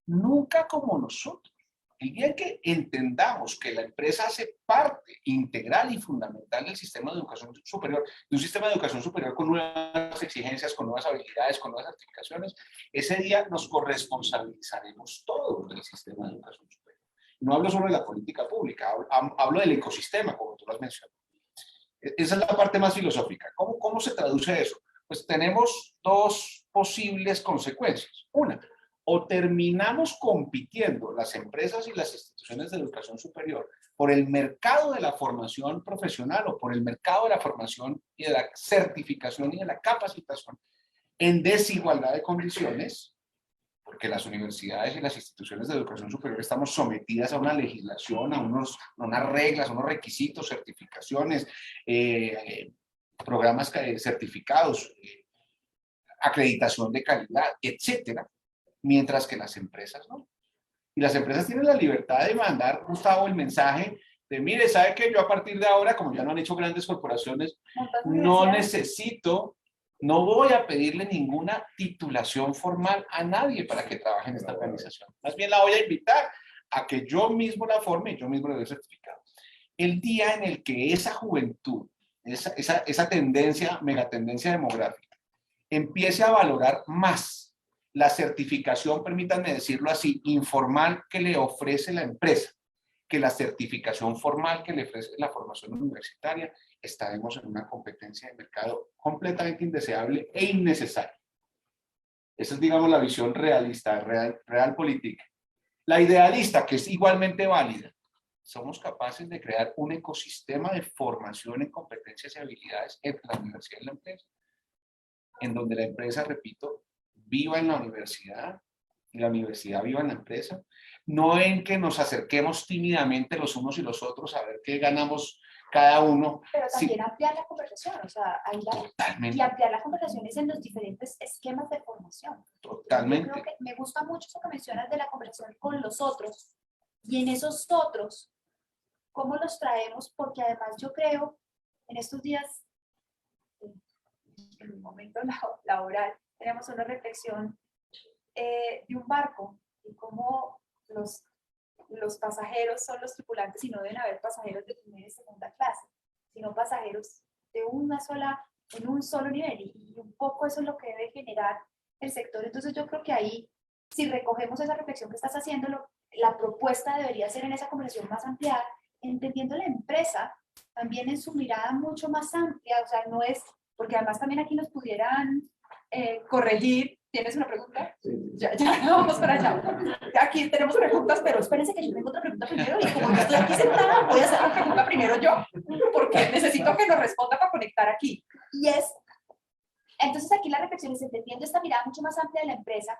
Nunca como nosotros. El día en que entendamos que la empresa hace parte integral y fundamental del sistema de educación superior, de un sistema de educación superior con nuevas exigencias, con nuevas habilidades, con nuevas certificaciones, ese día nos corresponsabilizaremos todos del sistema de educación superior. No hablo solo de la política pública, hablo del ecosistema, como tú lo has mencionado. Esa es la parte más filosófica. ¿Cómo se traduce eso? Pues tenemos dos posibles consecuencias. Una, o terminamos compitiendo las empresas y las instituciones de educación superior por el mercado de la formación profesional o por el mercado de la formación y de la certificación y de la capacitación en desigualdad de condiciones, porque las universidades y las instituciones de educación superior estamos sometidas a una legislación, a unas reglas, a unos requisitos, certificaciones, programas certificados, acreditación de calidad, etcétera, mientras que las empresas no. Y las empresas tienen la libertad de mandar, Gustavo, el mensaje de, mire, ¿sabe qué? Yo a partir de ahora, como ya no han hecho grandes corporaciones, no voy a pedirle ninguna titulación formal a nadie para que trabaje en esta organización. Más bien la voy a invitar a que yo mismo la forme y yo mismo le doy certificado. El día en el que esa juventud, esa tendencia, megatendencia demográfica, empiece a valorar más la certificación, permítanme decirlo así, informal que le ofrece la empresa, que la certificación formal que le ofrece la formación universitaria, estaremos en una competencia de mercado completamente indeseable e innecesaria. Esa es, digamos, la visión realista, real política. La idealista, que es igualmente válida, somos capaces de crear un ecosistema de formación en competencias y habilidades entre la universidad y la empresa, en donde la empresa, repito, viva en la universidad y la universidad viva en la empresa, no en que nos acerquemos tímidamente los unos y los otros a ver qué ganamos cada uno. Pero también ampliar la conversación, o sea, y ampliar las conversaciones en los diferentes esquemas de formación. Totalmente. Yo creo que me gusta mucho eso que mencionas de la conversación con los otros, y en esos otros, ¿cómo los traemos? Porque además yo creo, en estos días, en el momento laboral, tenemos una reflexión de un barco y cómo los pasajeros son los tripulantes y no deben haber pasajeros de primera y segunda clase, sino pasajeros de en un solo nivel, y un poco eso es lo que debe generar el sector. Entonces yo creo que ahí, si recogemos esa reflexión que estás haciendo, la propuesta debería ser en esa conversación más ampliada, entendiendo la empresa también en su mirada mucho más amplia, o sea, no es, porque además también aquí nos pudieran corregir. ¿Tienes una pregunta? Sí. Ya vamos para allá. Aquí tenemos preguntas, pero espérense que yo tengo otra pregunta primero, y como yo estoy aquí sentada, voy a hacer la pregunta primero yo, porque necesito que nos responda para conectar aquí. Entonces aquí la reflexión es entendiendo esta mirada mucho más amplia de la empresa,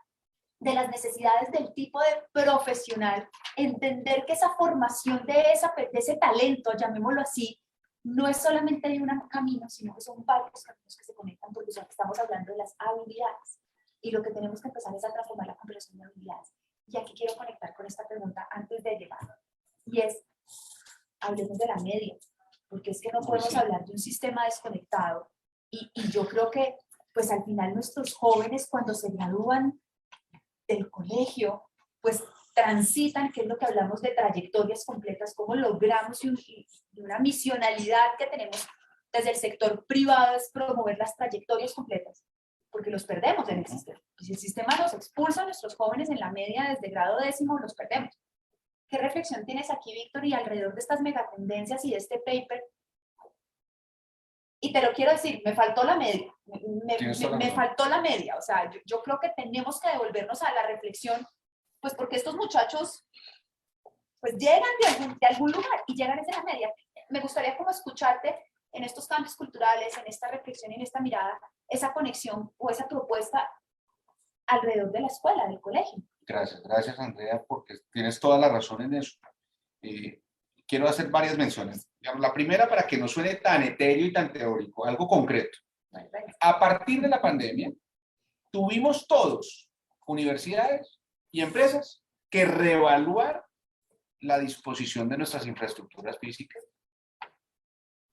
de las necesidades del tipo de profesional, entender que esa formación de ese talento, llamémoslo así, no es solamente de un camino, sino que son varios caminos que se conectan, porque estamos hablando de las habilidades. Y lo que tenemos que empezar es a transformar la conversación de habilidades. Y aquí quiero conectar con esta pregunta antes de llegar. Y es, hablemos de la media, porque es que no podemos hablar de un sistema desconectado y yo creo que pues al final nuestros jóvenes cuando se gradúan del colegio, pues transitan, que es lo que hablamos de trayectorias completas, cómo logramos y una misionalidad que tenemos desde el sector privado es promover las trayectorias completas, porque los perdemos en el sistema. Y si el sistema nos expulsa a nuestros jóvenes en la media desde grado 10º, los perdemos. ¿Qué reflexión tienes aquí, Víctor, y alrededor de estas megatendencias y de este paper? Y te lo quiero decir, me faltó la media, me faltó la media, o sea, yo creo que tenemos que devolvernos a la reflexión, pues porque estos muchachos, pues llegan de algún lugar y llegan desde la media. Me gustaría como escucharte en estos cambios culturales, en esta reflexión y en esta mirada, esa conexión o esa propuesta alrededor de la escuela, del colegio. Gracias Andrea, porque tienes toda la razón en eso. Quiero hacer varias menciones. La primera, para que no suene tan etéreo y tan teórico, algo concreto. A partir de la pandemia, tuvimos todos, universidades y empresas, que reevaluar la disposición de nuestras infraestructuras físicas.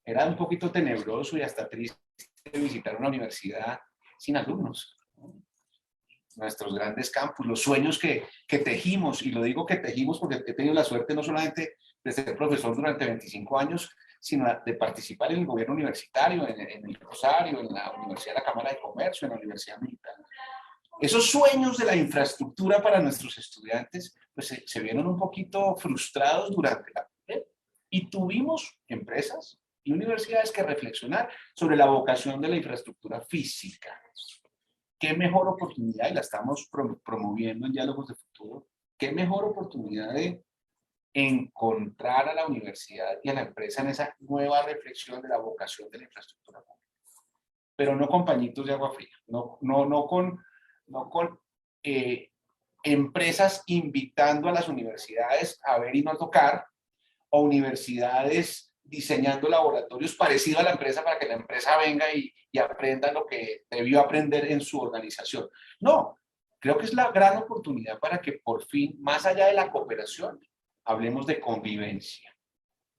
Era un poquito tenebroso y hasta triste visitar una universidad sin alumnos. Nuestros grandes campus, los sueños que tejimos, y lo digo que tejimos porque he tenido la suerte no solamente de ser profesor durante 25 años, sino de participar en el gobierno universitario, en el Rosario, en la Universidad de la Cámara de Comercio, en la Universidad Militar. Esos sueños de la infraestructura para nuestros estudiantes pues, se vieron un poquito frustrados durante la pandemia. Y tuvimos empresas y universidades que reflexionar sobre la vocación de la infraestructura física. ¿Qué mejor oportunidad? Y la estamos promoviendo en Diálogos de Futuro. ¿Qué mejor oportunidad de encontrar a la universidad y a la empresa en esa nueva reflexión de la vocación de la infraestructura pública? Pero no con pañitos de agua fría, no con empresas invitando a las universidades a ver y no tocar, o universidades diseñando laboratorios parecidos a la empresa para que la empresa venga y aprenda lo que debió aprender en su organización. No, creo que es la gran oportunidad para que por fin, más allá de la cooperación, hablemos de convivencia.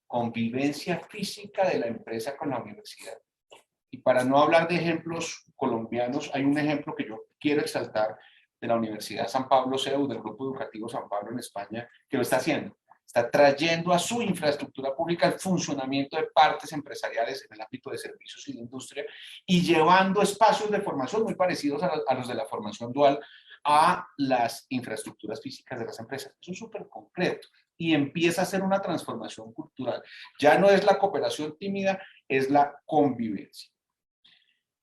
Convivencia física de la empresa con la universidad. Y para no hablar de ejemplos colombianos, hay un ejemplo que yo quiero exaltar de la Universidad San Pablo CEU, del Grupo Educativo San Pablo en España, que lo está haciendo. Está trayendo a su infraestructura pública el funcionamiento de partes empresariales en el ámbito de servicios y de industria y llevando espacios de formación muy parecidos a los de la formación dual a las infraestructuras físicas de las empresas. Eso es súper concreto y empieza a ser una transformación cultural. Ya no es la cooperación tímida, es la convivencia.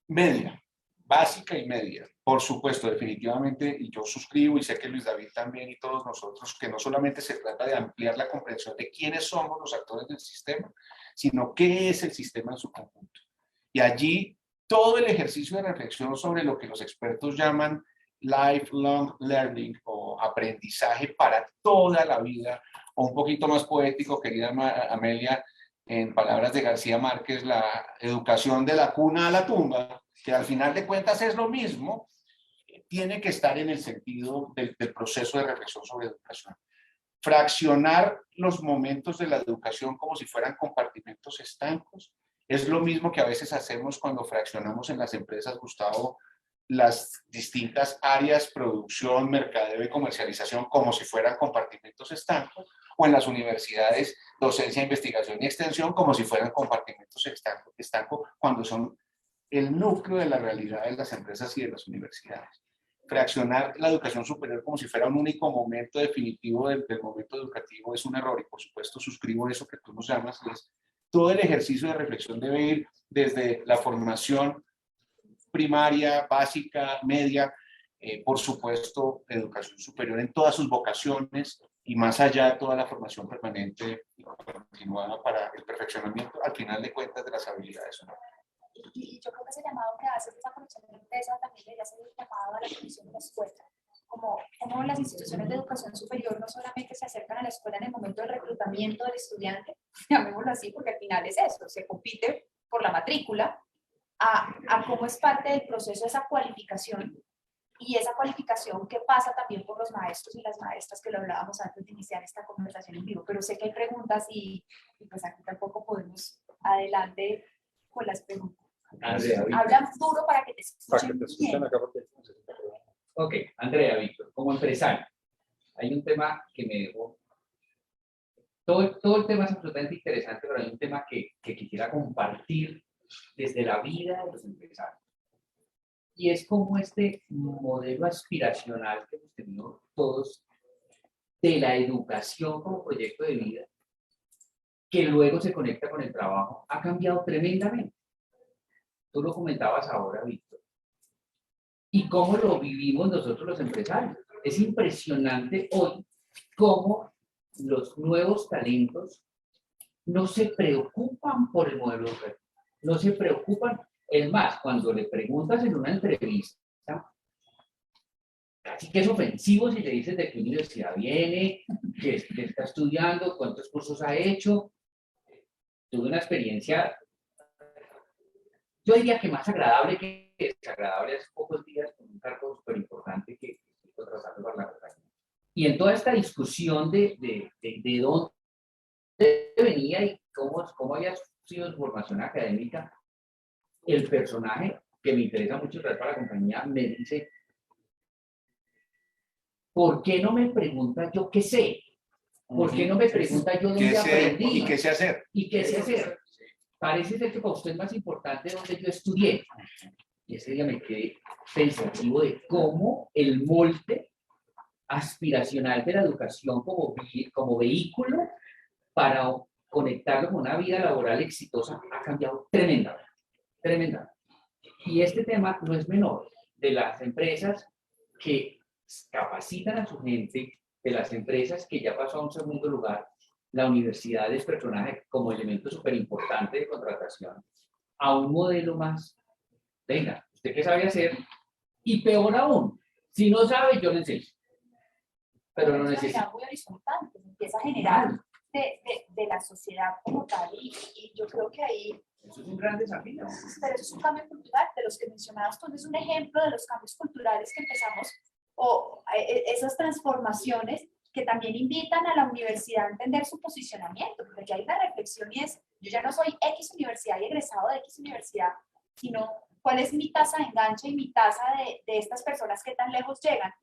Media, básica y media. Por supuesto, definitivamente, y yo suscribo y sé que Luis David también y todos nosotros, que no solamente se trata de ampliar la comprensión de quiénes somos los actores del sistema, sino qué es el sistema en su conjunto. Y allí todo el ejercicio de reflexión sobre lo que los expertos llaman lifelong learning o aprendizaje para toda la vida, o un poquito más poético, querida Amelia, en palabras de García Márquez, la educación de la cuna a la tumba, que al final de cuentas es lo mismo, tiene que estar en el sentido del proceso de reflexión sobre educación. Fraccionar los momentos de la educación como si fueran compartimentos estancos es lo mismo que a veces hacemos cuando fraccionamos en las empresas, Gustavo, las distintas áreas, producción, mercadeo y comercialización como si fueran compartimentos estancos, o en las universidades, docencia, investigación y extensión como si fueran compartimentos estancos cuando son el núcleo de la realidad de las empresas y de las universidades. Fraccionar la educación superior como si fuera un único momento definitivo del momento educativo es un error y por supuesto suscribo eso que tú nos llamas, es todo el ejercicio de reflexión debe ir desde la formación primaria, básica, media, por supuesto educación superior en todas sus vocaciones y más allá toda la formación permanente y continuada para el perfeccionamiento al final de cuentas de las habilidades humanas. Y yo creo que ese llamado que haces, esa conexión de empresa, también debería ser el llamado a la conexión de la escuela. Como las instituciones de educación superior no solamente se acercan a la escuela en el momento del reclutamiento del estudiante, llamémoslo así, porque al final es eso, se compite por la matrícula, a cómo es parte del proceso esa cualificación, y esa cualificación que pasa también por los maestros y las maestras, que lo hablábamos antes de iniciar esta conversación en vivo. Pero sé que hay preguntas y pues aquí tampoco podemos adelante con las preguntas. Andrea, Víctor. Habla duro para que te Para que escuchen te escuchen bien. acá porque necesito que vean. Ok, Andrea, Víctor, como empresario, hay un tema que me dejó. Todo el tema es absolutamente interesante, pero hay un tema que quisiera compartir desde la vida de los empresarios. Y es como este modelo aspiracional que hemos tenido todos de la educación como proyecto de vida, que luego se conecta con el trabajo, ha cambiado tremendamente. Tú lo comentabas ahora, Víctor. Y cómo lo vivimos nosotros los empresarios. Es impresionante hoy cómo los nuevos talentos no se preocupan por el modelo educativo. No se preocupan. Es más, cuando le preguntas en una entrevista, casi que es ofensivo si le dices de qué universidad viene, qué está estudiando, cuántos cursos ha hecho. Tuve una experiencia, yo diría que más agradable que desagradable, hace pocos días con un cargo súper importante que estoy contratando para la compañía. Y en toda esta discusión de dónde venía y cómo había sido su formación académica, el personaje que me interesa mucho traer para la compañía me dice, ¿por qué no me pregunta yo qué sé? ¿Por qué no me pregunta yo dónde aprendí? ¿Y qué sé hacer? ¿Y qué sé hacer? Parece ser que para usted es más importante donde yo estudié. Y ese día me quedé pensativo de cómo el molde aspiracional de la educación como vehículo para conectarlo con una vida laboral exitosa ha cambiado tremendamente, tremendamente. Y este tema no es menor, de las empresas que capacitan a su gente, de las empresas que ya pasó a un segundo lugar, la universidad es personaje como elemento súper importante de contratación, a un modelo más, venga, ¿usted qué sabe hacer? Y peor aún, si no sabe, yo le enseño. Pero no necesita. Muy horizontal, que se empieza a generar de la sociedad como tal, y yo creo que ahí. Eso es un gran desafío. Pero eso es un cambio cultural, de los que mencionabas tú, es un ejemplo de los cambios culturales que empezamos, o esas transformaciones que también invitan a la universidad a entender su posicionamiento, porque aquí hay una reflexión y es, yo ya no soy X universidad y egresado de X universidad, sino cuál es mi tasa de enganche y mi tasa de estas personas que tan lejos llegan,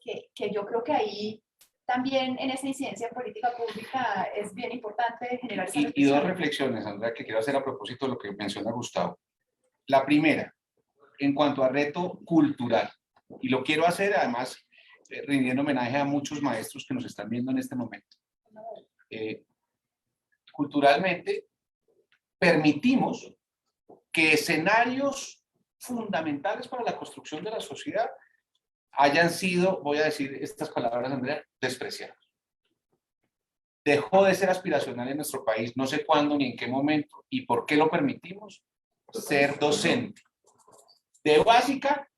que yo creo que ahí también en esa incidencia política pública es bien importante generar esa Y dos reflexiones, Andrea, que quiero hacer a propósito de lo que menciona Gustavo. La primera, en cuanto a reto cultural, y lo quiero hacer además rindiendo homenaje a muchos maestros que nos están viendo en este momento. Culturalmente, permitimos que escenarios fundamentales para la construcción de la sociedad hayan sido, voy a decir estas palabras, Andrea, despreciados. Dejó de ser aspiracional en nuestro país, no sé cuándo ni en qué momento, y por qué lo permitimos, ser docente. De básica,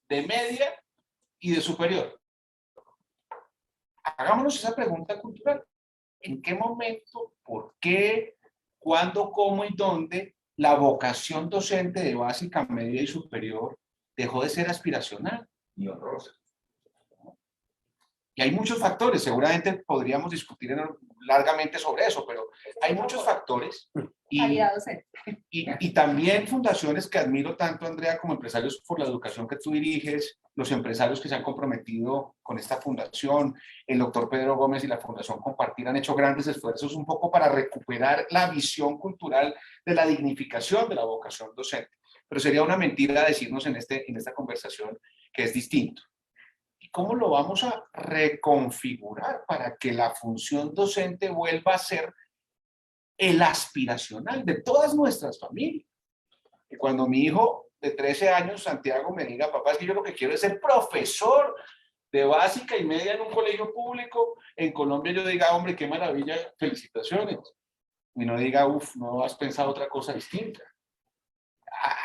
de media y de superior. Hagámonos esa pregunta cultural. ¿En qué momento, por qué, cuándo, cómo y dónde la vocación docente de básica, media y superior dejó de ser aspiracional y honrosa? Y hay muchos factores, seguramente podríamos discutir largamente sobre eso, pero hay muchos factores. Y también fundaciones que admiro tanto, Andrea, como Empresarios por la Educación que tú diriges, los empresarios que se han comprometido con esta fundación, el doctor Pedro Gómez y la Fundación Compartir han hecho grandes esfuerzos un poco para recuperar la visión cultural de la dignificación de la vocación docente. Pero sería una mentira decirnos en esta conversación que es distinto. ¿Y cómo lo vamos a reconfigurar para que la función docente vuelva a ser el aspiracional de todas nuestras familias? Y cuando mi hijo de 13 años, Santiago, me diga, papá, es que yo lo que quiero es ser profesor de básica y media en un colegio público en Colombia, yo diga, hombre, qué maravilla, felicitaciones. Y no diga, uff, no has pensado otra cosa distinta.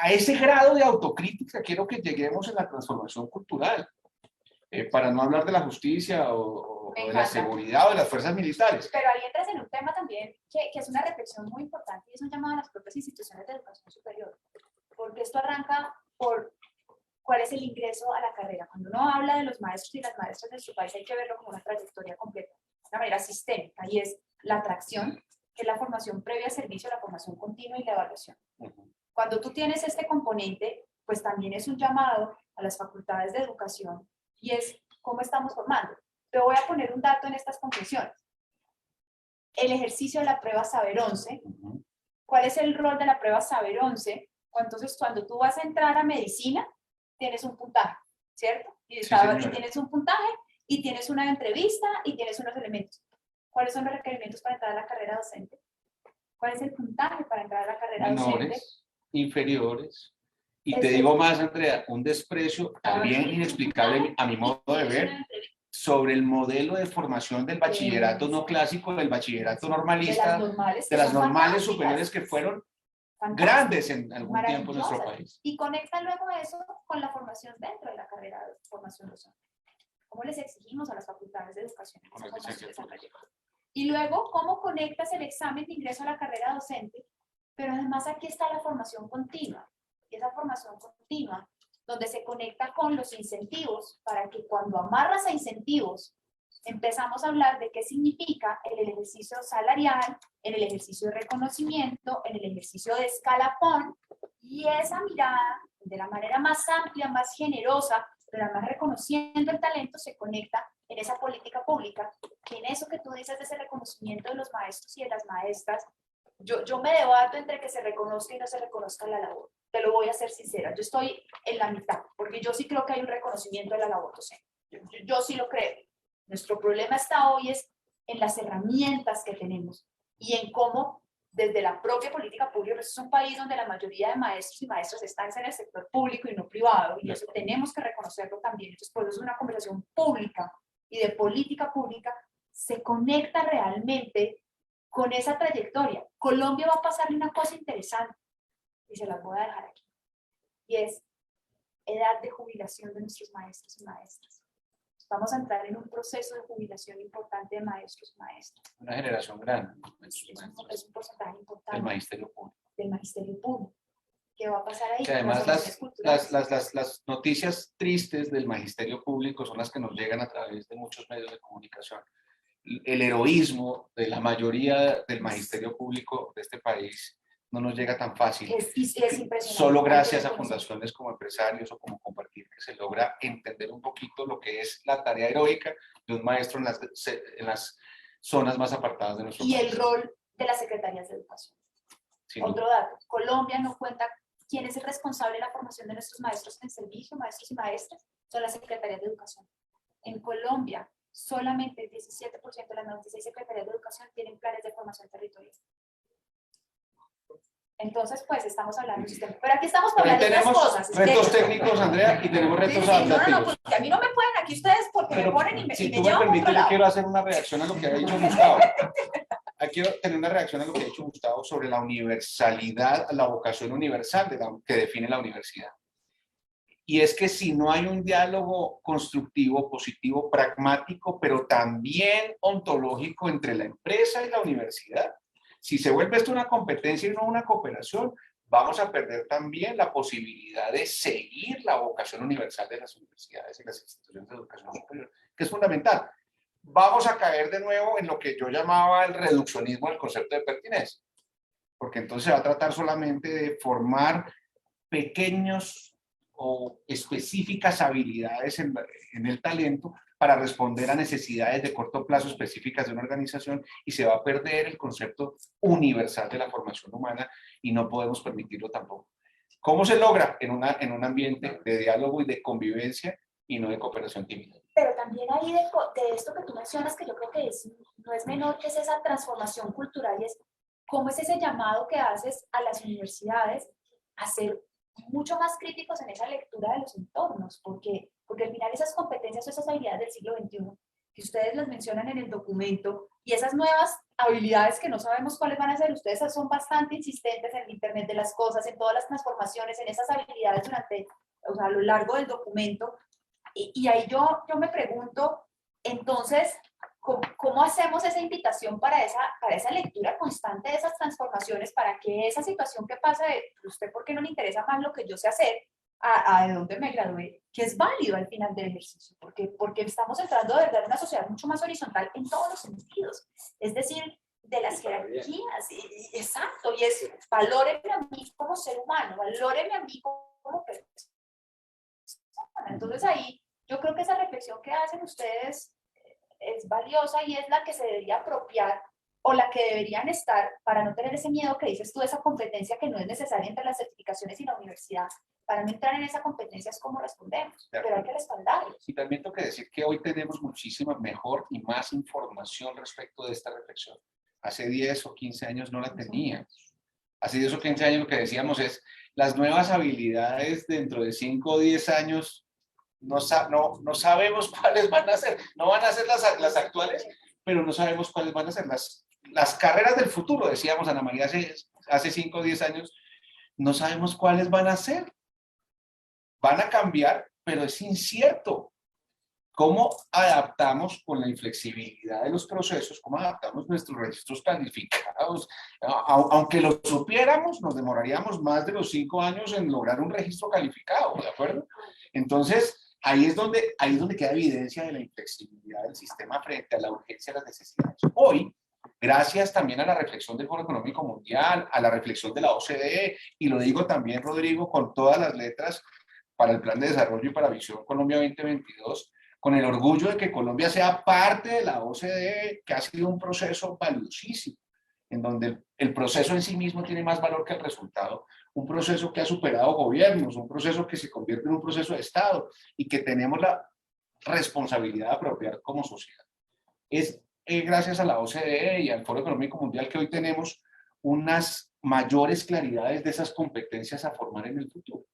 A ese grado de autocrítica quiero que lleguemos en la transformación cultural. Para no hablar de la justicia o de la seguridad o de las fuerzas militares. Pero ahí entras en un tema también que es una reflexión muy importante y es un llamado a las propias instituciones de educación superior. Porque esto arranca por cuál es el ingreso a la carrera. Cuando uno habla de los maestros y las maestras de su país hay que verlo como una trayectoria completa, de una manera sistémica, y es la atracción, que es la formación previa al servicio, la formación continua y la evaluación. Cuando tú tienes este componente, pues también es un llamado a las facultades de educación y es cómo estamos formando. Te voy a poner un dato en estas conclusiones. El ejercicio de la prueba Saber 11. ¿Cuál es el rol de la prueba Saber 11? Entonces, cuando tú vas a entrar a medicina, tienes un puntaje, ¿cierto? Y tienes un puntaje y tienes una entrevista y tienes unos elementos. ¿Cuáles son los requerimientos para entrar a la carrera docente? ¿Cuál es el puntaje para entrar a la carrera docente? Menores, inferiores. Y te digo más, Andrea, un desprecio también inexplicable a mi modo de ver sobre el modelo de formación del bachillerato no clásico, del bachillerato normalista, de las normales superiores que fueron grandes en algún tiempo en nuestro país. Y conecta luego eso con la formación dentro de la carrera de formación docente. ¿Cómo les exigimos a las facultades de educación? Y luego, ¿cómo conectas el examen de ingreso a la carrera docente? Pero además aquí está la formación continua. Y esa formación continua, donde se conecta con los incentivos, para que cuando amarras a incentivos, empezamos a hablar de qué significa en el ejercicio salarial, en el ejercicio de reconocimiento, en el ejercicio de escalafón, y esa mirada, de la manera más amplia, más generosa, pero además reconociendo el talento, se conecta en esa política pública, que en eso que tú dices de ese reconocimiento de los maestros y de las maestras, yo me debato entre que se reconozca y no se reconozca la labor. Te lo voy a ser sincera, yo estoy en la mitad, porque yo sí creo que hay un reconocimiento de la labor docente. Yo sí lo creo. Nuestro problema está hoy es en las herramientas que tenemos y en cómo desde la propia política pública, pues es un país donde la mayoría de maestros y maestras están en el sector público y no privado, y eso tenemos que reconocerlo también. Entonces, por eso es una conversación pública y de política pública, se conecta realmente con esa trayectoria. Colombia va a pasarle una cosa interesante, y se las voy a dejar aquí, y es edad de jubilación de nuestros maestros y maestras. Vamos a entrar en un proceso de jubilación importante de maestros y maestras. Una generación grande. Es un porcentaje importante. Del magisterio público. Del magisterio público. ¿Qué va a pasar ahí? Que además las noticias tristes del magisterio público son las que nos llegan a través de muchos medios de comunicación. El heroísmo de la mayoría del magisterio público de este país no nos llega tan fácil. Es impresionante. Solo gracias a fundaciones como Empresarios o como Compartir que se logra entender un poquito lo que es la tarea heroica de un maestro en las zonas más apartadas de nuestro país. Y el rol de las secretarías de educación. Sí. Otro dato, Colombia no cuenta quién es el responsable de la formación de nuestros maestros en servicio, maestros y maestras, son las secretarías de educación. En Colombia, solamente el 17% de las 96 secretarías de educación tienen planes de formación territorial. Entonces, pues, estamos hablando de un sistema. Pero aquí estamos hablando de otras cosas. Tenemos retos técnicos, Andrea, y tenemos retos adaptativos. No, porque a mí no me pueden aquí ustedes porque me ponen y me si me tú me permites, yo quiero hacer una reacción a lo que ha dicho Gustavo. Quiero tener una reacción a lo que ha dicho Gustavo sobre la universalidad, la vocación universal que define la universidad. Y es que si no hay un diálogo constructivo, positivo, pragmático, pero también ontológico entre la empresa y la universidad, si se vuelve esto una competencia y no una cooperación, vamos a perder también la posibilidad de seguir la vocación universal de las universidades y las instituciones de educación superior, que es fundamental. Vamos a caer de nuevo en lo que yo llamaba el reduccionismo del concepto de pertinencia, porque entonces se va a tratar solamente de formar pequeños o específicas habilidades en el talento para responder a necesidades de corto plazo específicas de una organización y se va a perder el concepto universal de la formación humana y no podemos permitirlo tampoco. ¿Cómo se logra? En un ambiente de diálogo y de convivencia y no de cooperación tímida. Pero también hay de esto que tú mencionas, que yo creo que no es menor, que es esa transformación cultural y es cómo es ese llamado que haces a las universidades a ser mucho más críticos en esa lectura de los entornos, porque al final esas competencias o esas habilidades del siglo XXI, que ustedes las mencionan en el documento, y esas nuevas habilidades que no sabemos cuáles van a ser, ustedes son bastante insistentes en el Internet de las cosas, en todas las transformaciones, en esas habilidades a lo largo del documento, y ahí yo me pregunto, entonces, ¿cómo hacemos esa invitación para esa lectura constante de esas transformaciones, para que esa situación que pasa de usted, ¿por qué no le interesa más lo que yo sé hacer? A de dónde me gradué, que es válido al final del ejercicio, porque estamos entrando de verdad en una sociedad mucho más horizontal en todos los sentidos. Es decir, de las jerarquías, exacto, y es valóreme a mí como ser humano, valóreme a mí como persona. Entonces ahí yo creo que esa reflexión que hacen ustedes es valiosa y es la que se debería apropiar o la que deberían estar para no tener ese miedo que dices tú, esa competencia que no es necesaria entre las certificaciones y la universidad. Para no entrar en esa competencia es como respondemos, pero hay que respaldarlos. Y también tengo que decir que hoy tenemos muchísima mejor y más información respecto de esta reflexión. Hace 10 o 15 años no la teníamos. Hace 10 o 15 años lo que decíamos es, las nuevas habilidades dentro de 5 o 10 años no sabemos cuáles van a ser. No van a ser las actuales, pero no sabemos cuáles van a ser las carreras del futuro, decíamos Ana María hace 5 o 10 años, no sabemos cuáles van a ser. Van a cambiar, pero es incierto. ¿Cómo adaptamos con la inflexibilidad de los procesos? ¿Cómo adaptamos nuestros registros calificados? Aunque lo supiéramos, nos demoraríamos más de los 5 años en lograr un registro calificado, ¿de acuerdo? Entonces, ahí es donde queda evidencia de la inflexibilidad del sistema frente a la urgencia de las necesidades. Hoy, gracias también a la reflexión del Foro Económico Mundial, a la reflexión de la OCDE, y lo digo también, Rodrigo, con todas las letras para el Plan de Desarrollo y para Visión Colombia 2022, con el orgullo de que Colombia sea parte de la OCDE, que ha sido un proceso valiosísimo, en donde el proceso en sí mismo tiene más valor que el resultado, un proceso que ha superado gobiernos, un proceso que se convierte en un proceso de Estado y que tenemos la responsabilidad de apropiar como sociedad. Es gracias a la OCDE y al Foro Económico Mundial que hoy tenemos unas mayores claridades de esas competencias a formar en el futuro.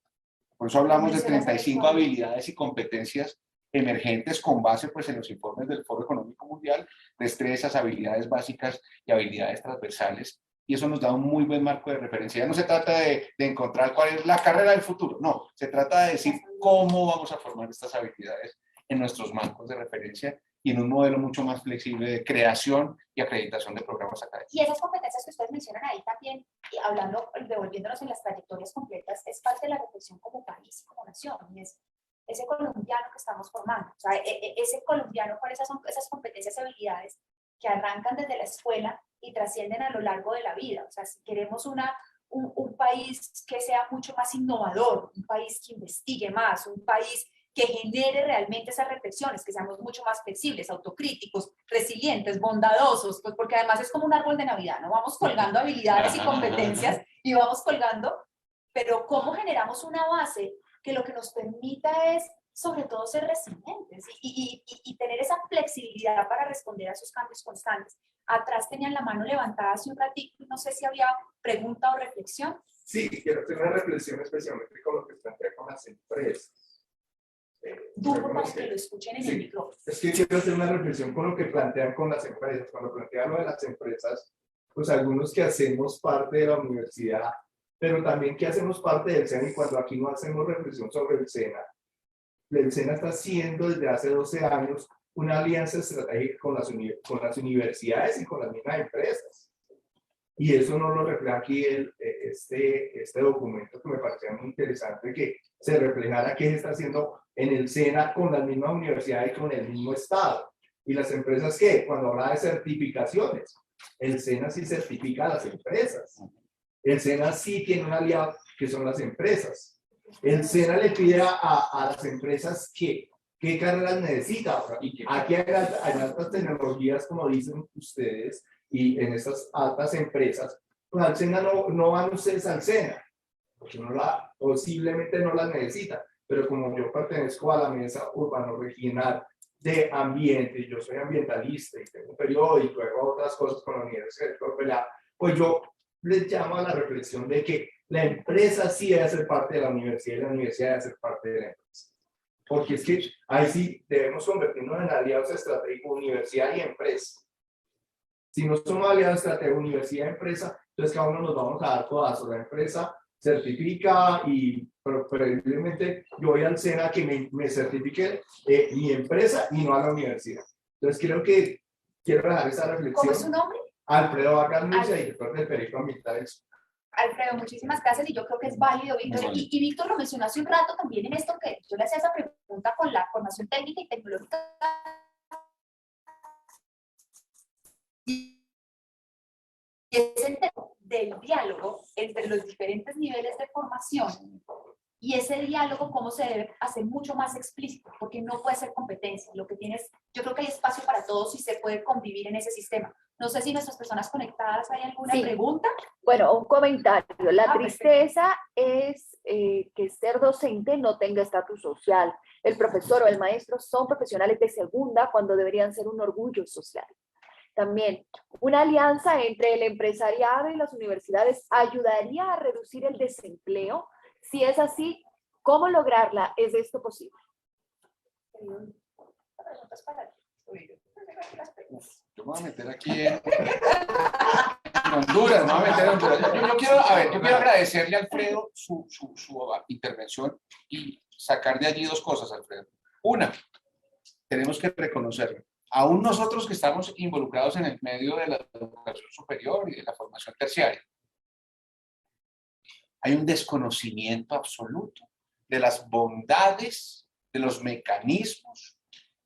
Por eso hablamos de 35 habilidades y competencias emergentes con base pues, en los informes del Foro Económico Mundial, destrezas, habilidades básicas y habilidades transversales. Y eso nos da un muy buen marco de referencia. Ya no se trata de encontrar cuál es la carrera del futuro, no. Se trata de decir cómo vamos a formar estas habilidades en nuestros marcos de referencia y en un modelo mucho más flexible de creación y acreditación de programas académicos. Y esas competencias que ustedes mencionan ahí también, y hablando, devolviéndonos en las trayectorias completas, es parte de la reflexión como país, como nación, y es ese colombiano que estamos formando, o sea, ese colombiano, ¿cuáles son esas competencias y habilidades que arrancan desde la escuela y trascienden a lo largo de la vida? O sea, si queremos un país que sea mucho más innovador, un país que investigue más, un país que genere realmente esas reflexiones, que seamos mucho más flexibles, autocríticos, resilientes, bondadosos, pues porque además es como un árbol de Navidad, ¿no? Vamos colgando habilidades y competencias y vamos colgando, pero ¿cómo generamos una base que lo que nos permita es, sobre todo, ser resilientes y tener esa flexibilidad para responder a esos cambios constantes? Atrás tenían la mano levantada hace un ratito, no sé si había pregunta o reflexión. Sí, quiero hacer una reflexión especialmente con lo que plantea con las empresas. Duro para que lo escuchen en sí, el micrófono. Es que quiero hacer una reflexión con lo que plantean con las empresas. Cuando plantean lo de las empresas, pues algunos que hacemos parte de la universidad, pero también que hacemos parte del SENA, y cuando aquí no hacemos reflexión sobre el SENA está haciendo desde hace 12 años una alianza estratégica con las universidades y con las mismas empresas. Y eso no lo refleja aquí este documento, que me parecía muy interesante que se reflejara qué se está haciendo en el SENA con las mismas universidades y con el mismo Estado. Y las empresas, ¿qué? Cuando habla de certificaciones, el SENA sí certifica a las empresas. El SENA sí tiene un aliado que son las empresas. El SENA le pide a las empresas qué carreras necesita. Aquí hay altas tecnologías, como dicen ustedes, y en estas altas empresas, pues al SENA no van ustedes al SENA, porque posiblemente no las necesitan, pero como yo pertenezco a la mesa urbano-regional de ambiente, yo soy ambientalista y tengo un periódico, hago otras cosas con la Universidad de Córdoba, pues yo les llamo a la reflexión de que la empresa sí debe ser parte de la universidad y la universidad debe ser parte de la empresa. Porque es que ahí sí debemos convertirnos en aliados estratégicos universidad y empresa. Si no somos aliados estratégicos universidad-empresa, entonces cada uno nos vamos a dar todas. La empresa certifica y preferiblemente yo voy al SENA que me certifique mi empresa y no a la universidad. Entonces creo que quiero dejar esa reflexión. ¿Cómo es su nombre? Alfredo Vargas Murcia, director del Periódico Ambiental. Alfredo, muchísimas gracias y yo creo que es válido, Víctor. Y Víctor lo mencionó hace un rato también en esto que yo le hacía esa pregunta con la formación técnica y tecnológica entre los diferentes niveles de formación y ese diálogo cómo se debe hacer mucho más explícito, porque no puede ser competencia. Lo que tienes, yo creo que hay espacio para todos y se puede convivir en ese sistema. No sé si nuestras personas conectadas hay alguna Sí. pregunta. Bueno, un comentario. La Ah, tristeza es que ser docente no tenga estatus social. El profesor o el maestro son profesionales de segunda cuando deberían ser un orgullo social. También, una alianza entre el empresariado y las universidades ayudaría a reducir el desempleo. Si es así, ¿cómo lograrla? ¿Es esto posible? Preguntas para ti. Yo me voy a meter aquí en Honduras, me voy a meter en Honduras. Yo quiero agradecerle a Alfredo su intervención y sacar de allí dos cosas, Alfredo. Una, tenemos que reconocerlo. Aún nosotros que estamos involucrados en el medio de la educación superior y de la formación terciaria, hay un desconocimiento absoluto de las bondades, de los mecanismos,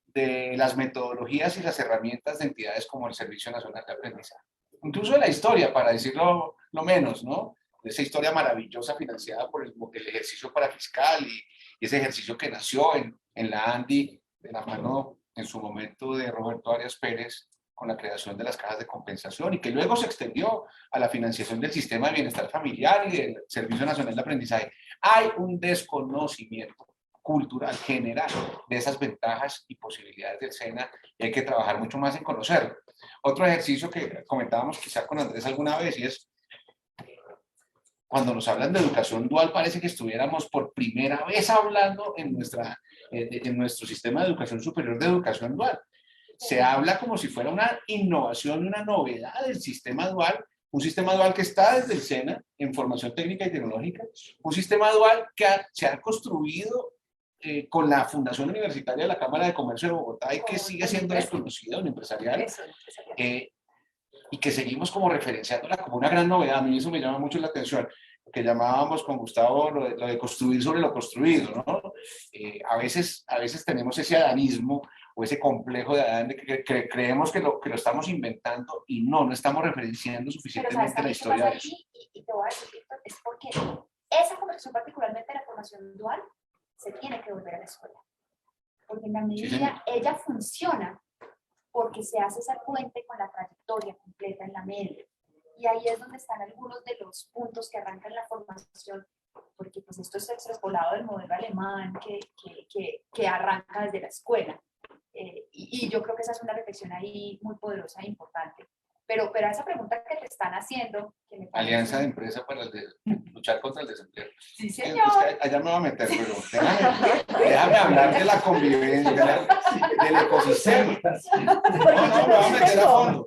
de las metodologías y las herramientas de entidades como el Servicio Nacional de Aprendizaje. Incluso de la historia, para decirlo lo menos, ¿no? De esa historia maravillosa financiada por el ejercicio parafiscal y ese ejercicio que nació en la ANDI, de la mano en su momento de Roberto Arias Pérez, con la creación de las cajas de compensación y que luego se extendió a la financiación del sistema de bienestar familiar y del Servicio Nacional de Aprendizaje. Hay un desconocimiento cultural general de esas ventajas y posibilidades del SENA y hay que trabajar mucho más en conocerlo. Otro ejercicio que comentábamos quizá con Andrés alguna vez y es cuando nos hablan de educación dual parece que estuviéramos por primera vez hablando en nuestro sistema de educación superior de educación dual. Se habla como si fuera una innovación, una novedad del sistema dual, un sistema dual que está desde el SENA en formación técnica y tecnológica, un sistema dual que se ha construido con la Fundación Universitaria de la Cámara de Comercio de Bogotá y que sigue siendo desconocido en empresarial, y que seguimos como referenciándola como una gran novedad. A mí eso me llama mucho la atención, lo que llamábamos con Gustavo lo de construir sobre lo construido, ¿no? A veces tenemos ese adanismo o ese complejo de Adán de que creemos que lo estamos inventando y no estamos referenciando suficientemente la historia de eso. Y te voy a decir, Víctor, es porque esa conversación, particularmente de la formación dual, se tiene que volver a la escuela. Porque en la medida ella funciona porque se hace esa puente con la trayectoria completa en la media. Y ahí es donde están algunos de los puntos que arrancan la formación, porque pues esto es extrapolado del modelo alemán que arranca desde la escuela. Y yo creo que esa es una reflexión ahí muy poderosa e importante. Pero a esa pregunta que te están haciendo... Que me parece... Alianza de empresa para luchar contra el desempleo. Sí, señor. Es que allá me voy a meter, pero déjame hablar de la convivencia, del ecosistema. No, me voy a meter a fondo.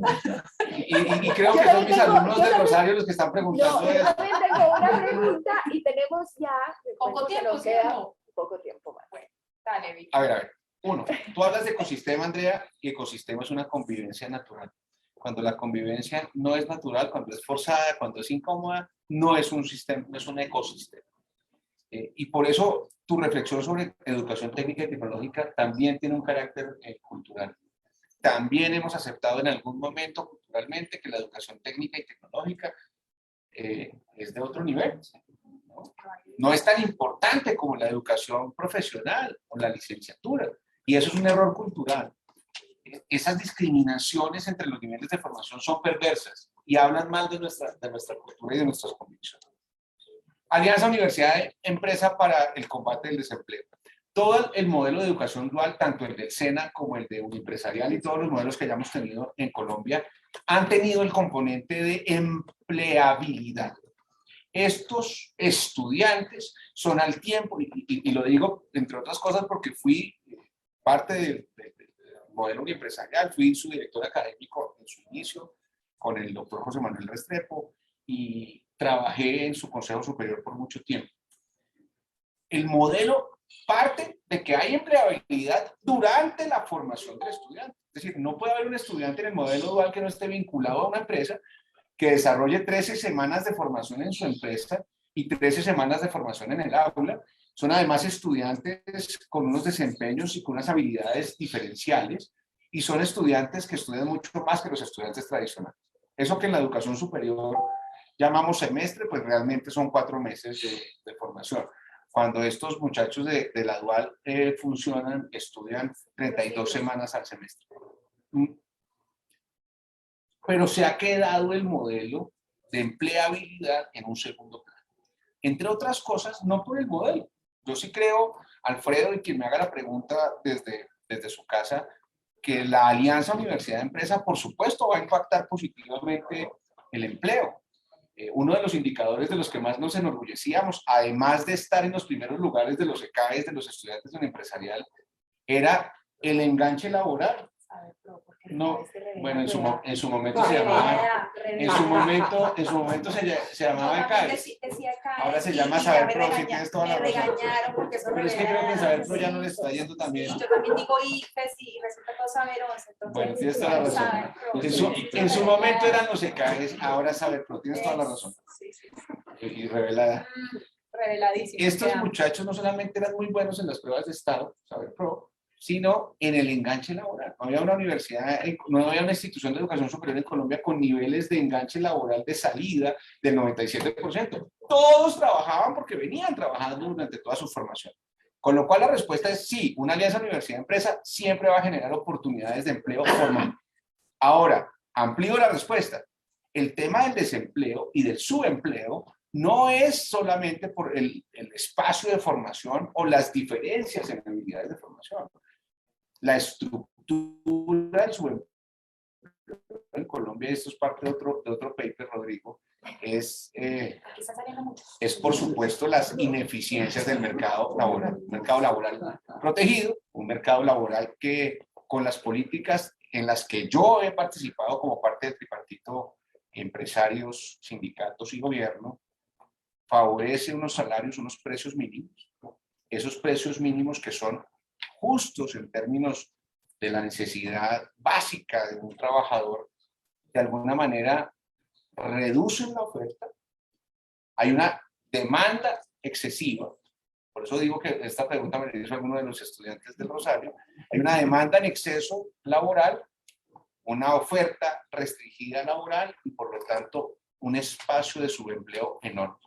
Y creo que son mis alumnos de Rosario los que están preguntando eso. Yo también tengo una pregunta y tenemos ya... Poco tiempo, nos queda poco tiempo más. Bueno, dale, Vicky. A ver. Uno, tú hablas de ecosistema, Andrea, y ecosistema es una convivencia natural. Cuando la convivencia no es natural, cuando es forzada, cuando es incómoda, no es un sistema, no es un ecosistema. Y por eso tu reflexión sobre educación técnica y tecnológica también tiene un carácter cultural. También hemos aceptado en algún momento culturalmente que la educación técnica y tecnológica es de otro nivel. No es tan importante como la educación profesional o la licenciatura. Y eso es un error cultural. Esas discriminaciones entre los niveles de formación son perversas y hablan mal de nuestra cultura y de nuestras convicciones. Alianza Universidad-Empresa para el combate del desempleo. Todo el modelo de educación dual, tanto el del SENA como el de Uniempresarial y todos los modelos que hayamos tenido en Colombia, han tenido el componente de empleabilidad. Estos estudiantes son al tiempo, y lo digo entre otras cosas porque fui parte del modelo Uniempresarial, fui su director académico en su inicio con el doctor José Manuel Restrepo y trabajé en su consejo superior por mucho tiempo. El modelo parte de que hay empleabilidad durante la formación del estudiante. Es decir, no puede haber un estudiante en el modelo dual que no esté vinculado a una empresa, que desarrolle 13 semanas de formación en su empresa y 13 semanas de formación en el aula. Son además estudiantes con unos desempeños y con unas habilidades diferenciales y son estudiantes que estudian mucho más que los estudiantes tradicionales. Eso que en la educación superior llamamos semestre, pues realmente son 4 meses de formación. Cuando estos muchachos de la dual funcionan, estudian 32 semanas al semestre. Pero se ha quedado el modelo de empleabilidad en un segundo plano. Entre otras cosas, no por el modelo. Yo sí creo, Alfredo, y quien me haga la pregunta desde su casa, que la alianza universidad-empresa, por supuesto, va a impactar positivamente el empleo. Uno de los indicadores de los que más nos enorgullecíamos, además de estar en los primeros lugares de los ECAES, de los estudiantes en empresarial, era el enganche laboral. No, bueno, en su momento se llamaba, en su momento se llamaba ECAES. Ahora se llama Saber Pro, si tienes toda la razón. Pero es que creo que Saber Pro ya no le está yendo también. Yo también digo IFES y resulta todo Saber 11. Bueno, tienes toda la razón. En su momento eran los ECAES, ahora Saber Pro, tienes toda la razón. Y revelada. Reveladísimo. Estos muchachos no solamente eran muy buenos en las pruebas de estado, Saber Pro, sino en el enganche laboral. No había una universidad, no había una institución de educación superior en Colombia con niveles de enganche laboral de salida del 97%. Todos trabajaban porque venían trabajando durante toda su formación. Con lo cual la respuesta es sí, una alianza universidad-empresa siempre va a generar oportunidades de empleo formal. Ahora, amplío la respuesta. El tema del desempleo y del subempleo no es solamente por el espacio de formación o las diferencias en habilidades de formación. La estructura del subempleo en Colombia, esto es parte de otro paper, Rodrigo, es por supuesto las ineficiencias del mercado laboral. Un mercado laboral protegido, un mercado laboral que con las políticas en las que yo he participado como parte del tripartito, empresarios, sindicatos y gobierno, favorece unos salarios, unos precios mínimos. Esos precios mínimos que son justos en términos de la necesidad básica de un trabajador, de alguna manera reducen la oferta. Hay una demanda excesiva. Por eso digo que esta pregunta me la hizo alguno de los estudiantes del Rosario. Hay una demanda en exceso laboral, una oferta restringida laboral y por lo tanto un espacio de subempleo enorme.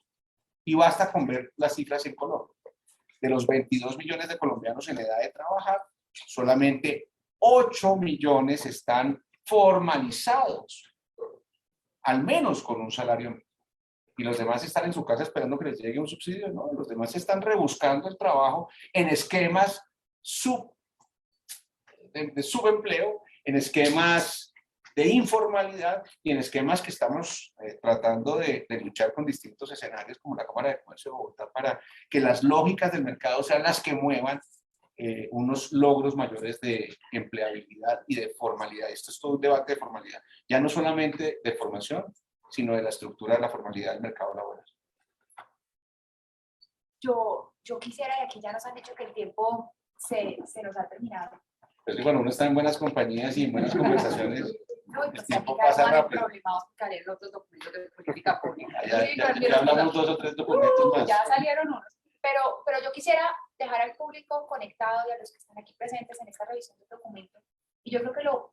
Y basta con ver las cifras en Colombia. De los 22 millones de colombianos en edad de trabajar, solamente 8 millones están formalizados, al menos con un salario mínimo. Y los demás están en su casa esperando que les llegue un subsidio, ¿no? Los demás están rebuscando el trabajo en esquemas de subempleo, en esquemas de informalidad y en esquemas que estamos tratando de luchar con distintos escenarios como la Cámara de Comercio de Bogotá para que las lógicas del mercado sean las que muevan unos logros mayores de empleabilidad y de formalidad. Esto es todo un debate de formalidad, ya no solamente de formación, sino de la estructura de la formalidad del mercado laboral. Yo quisiera, y aquí ya nos han dicho que el tiempo se nos ha terminado. Pero que cuando uno está en buenas compañías y en buenas conversaciones, No, el tiempo pasa rápido. Vamos a buscar en otros documentos de política pública. Ya hablamos 2 o 3 documentos más. Ya salieron unos. Pero yo quisiera dejar al público conectado y a los que están aquí presentes en esta revisión del documento. Y yo creo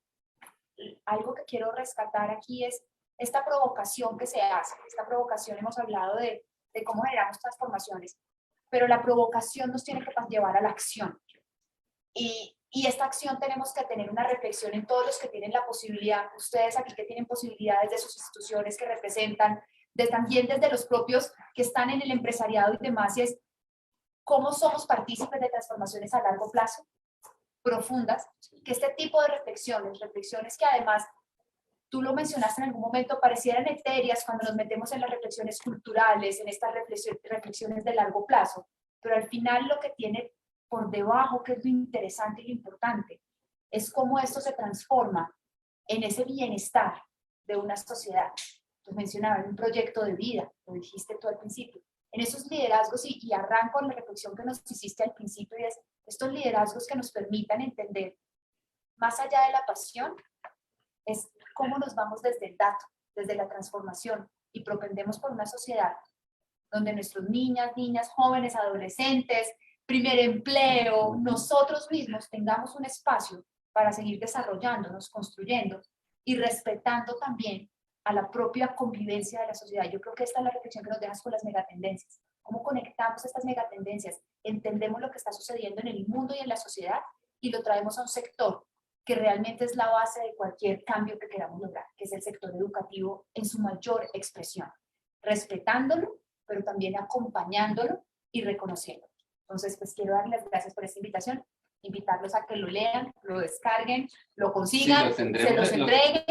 que algo que quiero rescatar aquí es esta provocación que se hace. Esta provocación, hemos hablado de cómo generamos transformaciones, pero la provocación nos tiene que llevar a la acción. Y esta acción tenemos que tener una reflexión en todos los que tienen la posibilidad, ustedes aquí que tienen posibilidades de sus instituciones que representan, también desde los propios que están en el empresariado y demás, y es cómo somos partícipes de transformaciones a largo plazo, profundas, que este tipo de reflexiones que además, tú lo mencionaste en algún momento, parecieran etéreas cuando nos metemos en las reflexiones culturales, en estas reflexiones de largo plazo, pero al final lo que tiene por debajo, que es lo interesante y lo importante, es cómo esto se transforma en ese bienestar de una sociedad. Tú mencionabas un proyecto de vida, lo dijiste tú al principio, en esos liderazgos, y arranco en la reflexión que nos hiciste al principio, y es estos liderazgos que nos permitan entender, más allá de la pasión, es cómo nos vamos desde el dato, desde la transformación, y propendemos por una sociedad donde nuestros niñas, jóvenes, adolescentes, primer empleo, nosotros mismos tengamos un espacio para seguir desarrollándonos, construyendo y respetando también a la propia convivencia de la sociedad. Yo creo que esta es la reflexión que nos dejas con las megatendencias. ¿Cómo conectamos estas megatendencias? Entendemos lo que está sucediendo en el mundo y en la sociedad y lo traemos a un sector que realmente es la base de cualquier cambio que queramos lograr, que es el sector educativo en su mayor expresión, respetándolo, pero también acompañándolo y reconociéndolo. Entonces, pues quiero darles las gracias por esta invitación, invitarlos a que lo lean, lo descarguen, lo consigan, Sí, se los entreguen.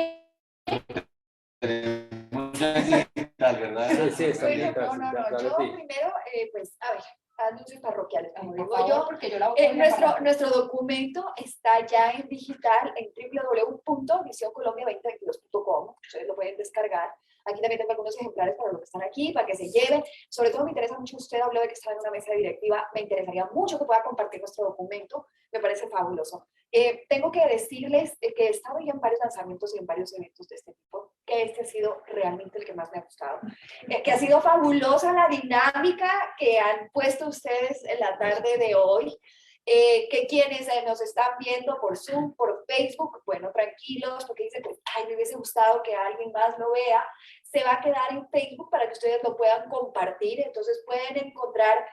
¿Verdad? Sí, está bien, Yo primero, pues, a ver, anuncios parroquiales, como Por digo favor, yo. porque yo la voy a poner para- Nuestro documento está ya en digital en www.visioncolombia2022.com. Ustedes lo pueden descargar. Aquí también tengo algunos ejemplares para los que están aquí, para que se lleven. Sobre todo me interesa mucho, usted habló de que está en una mesa directiva, me interesaría mucho que pueda compartir nuestro documento, me parece fabuloso. Tengo que decirles que he estado ya en varios lanzamientos y en varios eventos de este tipo, que este ha sido realmente el que más me ha gustado, que ha sido fabulosa la dinámica que han puesto ustedes en la tarde de hoy, que quienes nos están viendo por Zoom, por Facebook, bueno, tranquilos, porque dicen, pues, ay, me hubiese gustado que alguien más lo vea, se va a quedar en Facebook para que ustedes lo puedan compartir, entonces pueden encontrar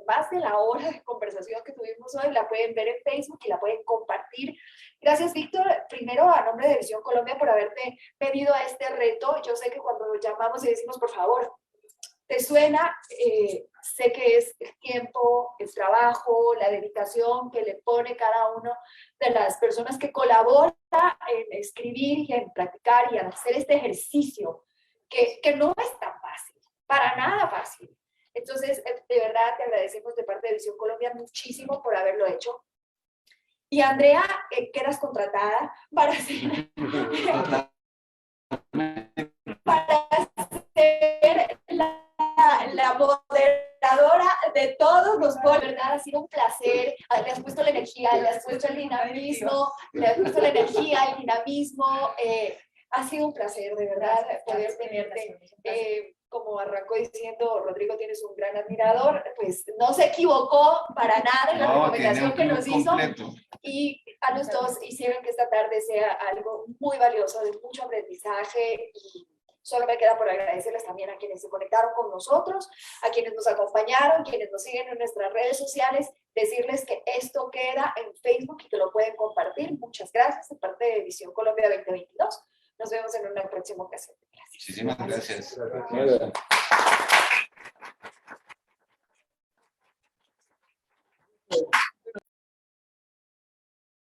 más de la hora de conversación que tuvimos hoy, la pueden ver en Facebook y la pueden compartir. Gracias, Víctor, primero a nombre de Visión Colombia por haberte pedido a este reto. Yo sé que cuando llamamos y decimos, por favor, ¿te suena? Sé que es el tiempo, el trabajo, la dedicación que le pone cada uno de las personas que colabora en escribir y en practicar y en hacer este ejercicio, que no es tan fácil, para nada fácil. Entonces, de verdad, te agradecemos de parte de Visión Colombia muchísimo por haberlo hecho. Y Andrea, quedas contratada para ser la moderadora de todos los polos, ¿verdad? Ha sido un placer. Le has puesto la energía, le has puesto el dinamismo, ha sido un placer, de verdad, poder tenerte. Como arrancó diciendo, Rodrigo, tienes un gran admirador, pues no se equivocó para nada en la recomendación que nos hizo. Y a los dos hicieron que esta tarde sea algo muy valioso, de mucho aprendizaje, y solo me queda por agradecerles también a quienes se conectaron con nosotros, a quienes nos acompañaron, quienes nos siguen en nuestras redes sociales, decirles que esto queda en Facebook y que lo pueden compartir. Muchas gracias de parte de Visión Colombia 2022. Nos vemos en una próxima ocasión. Gracias. Muchísimas gracias. Gracias.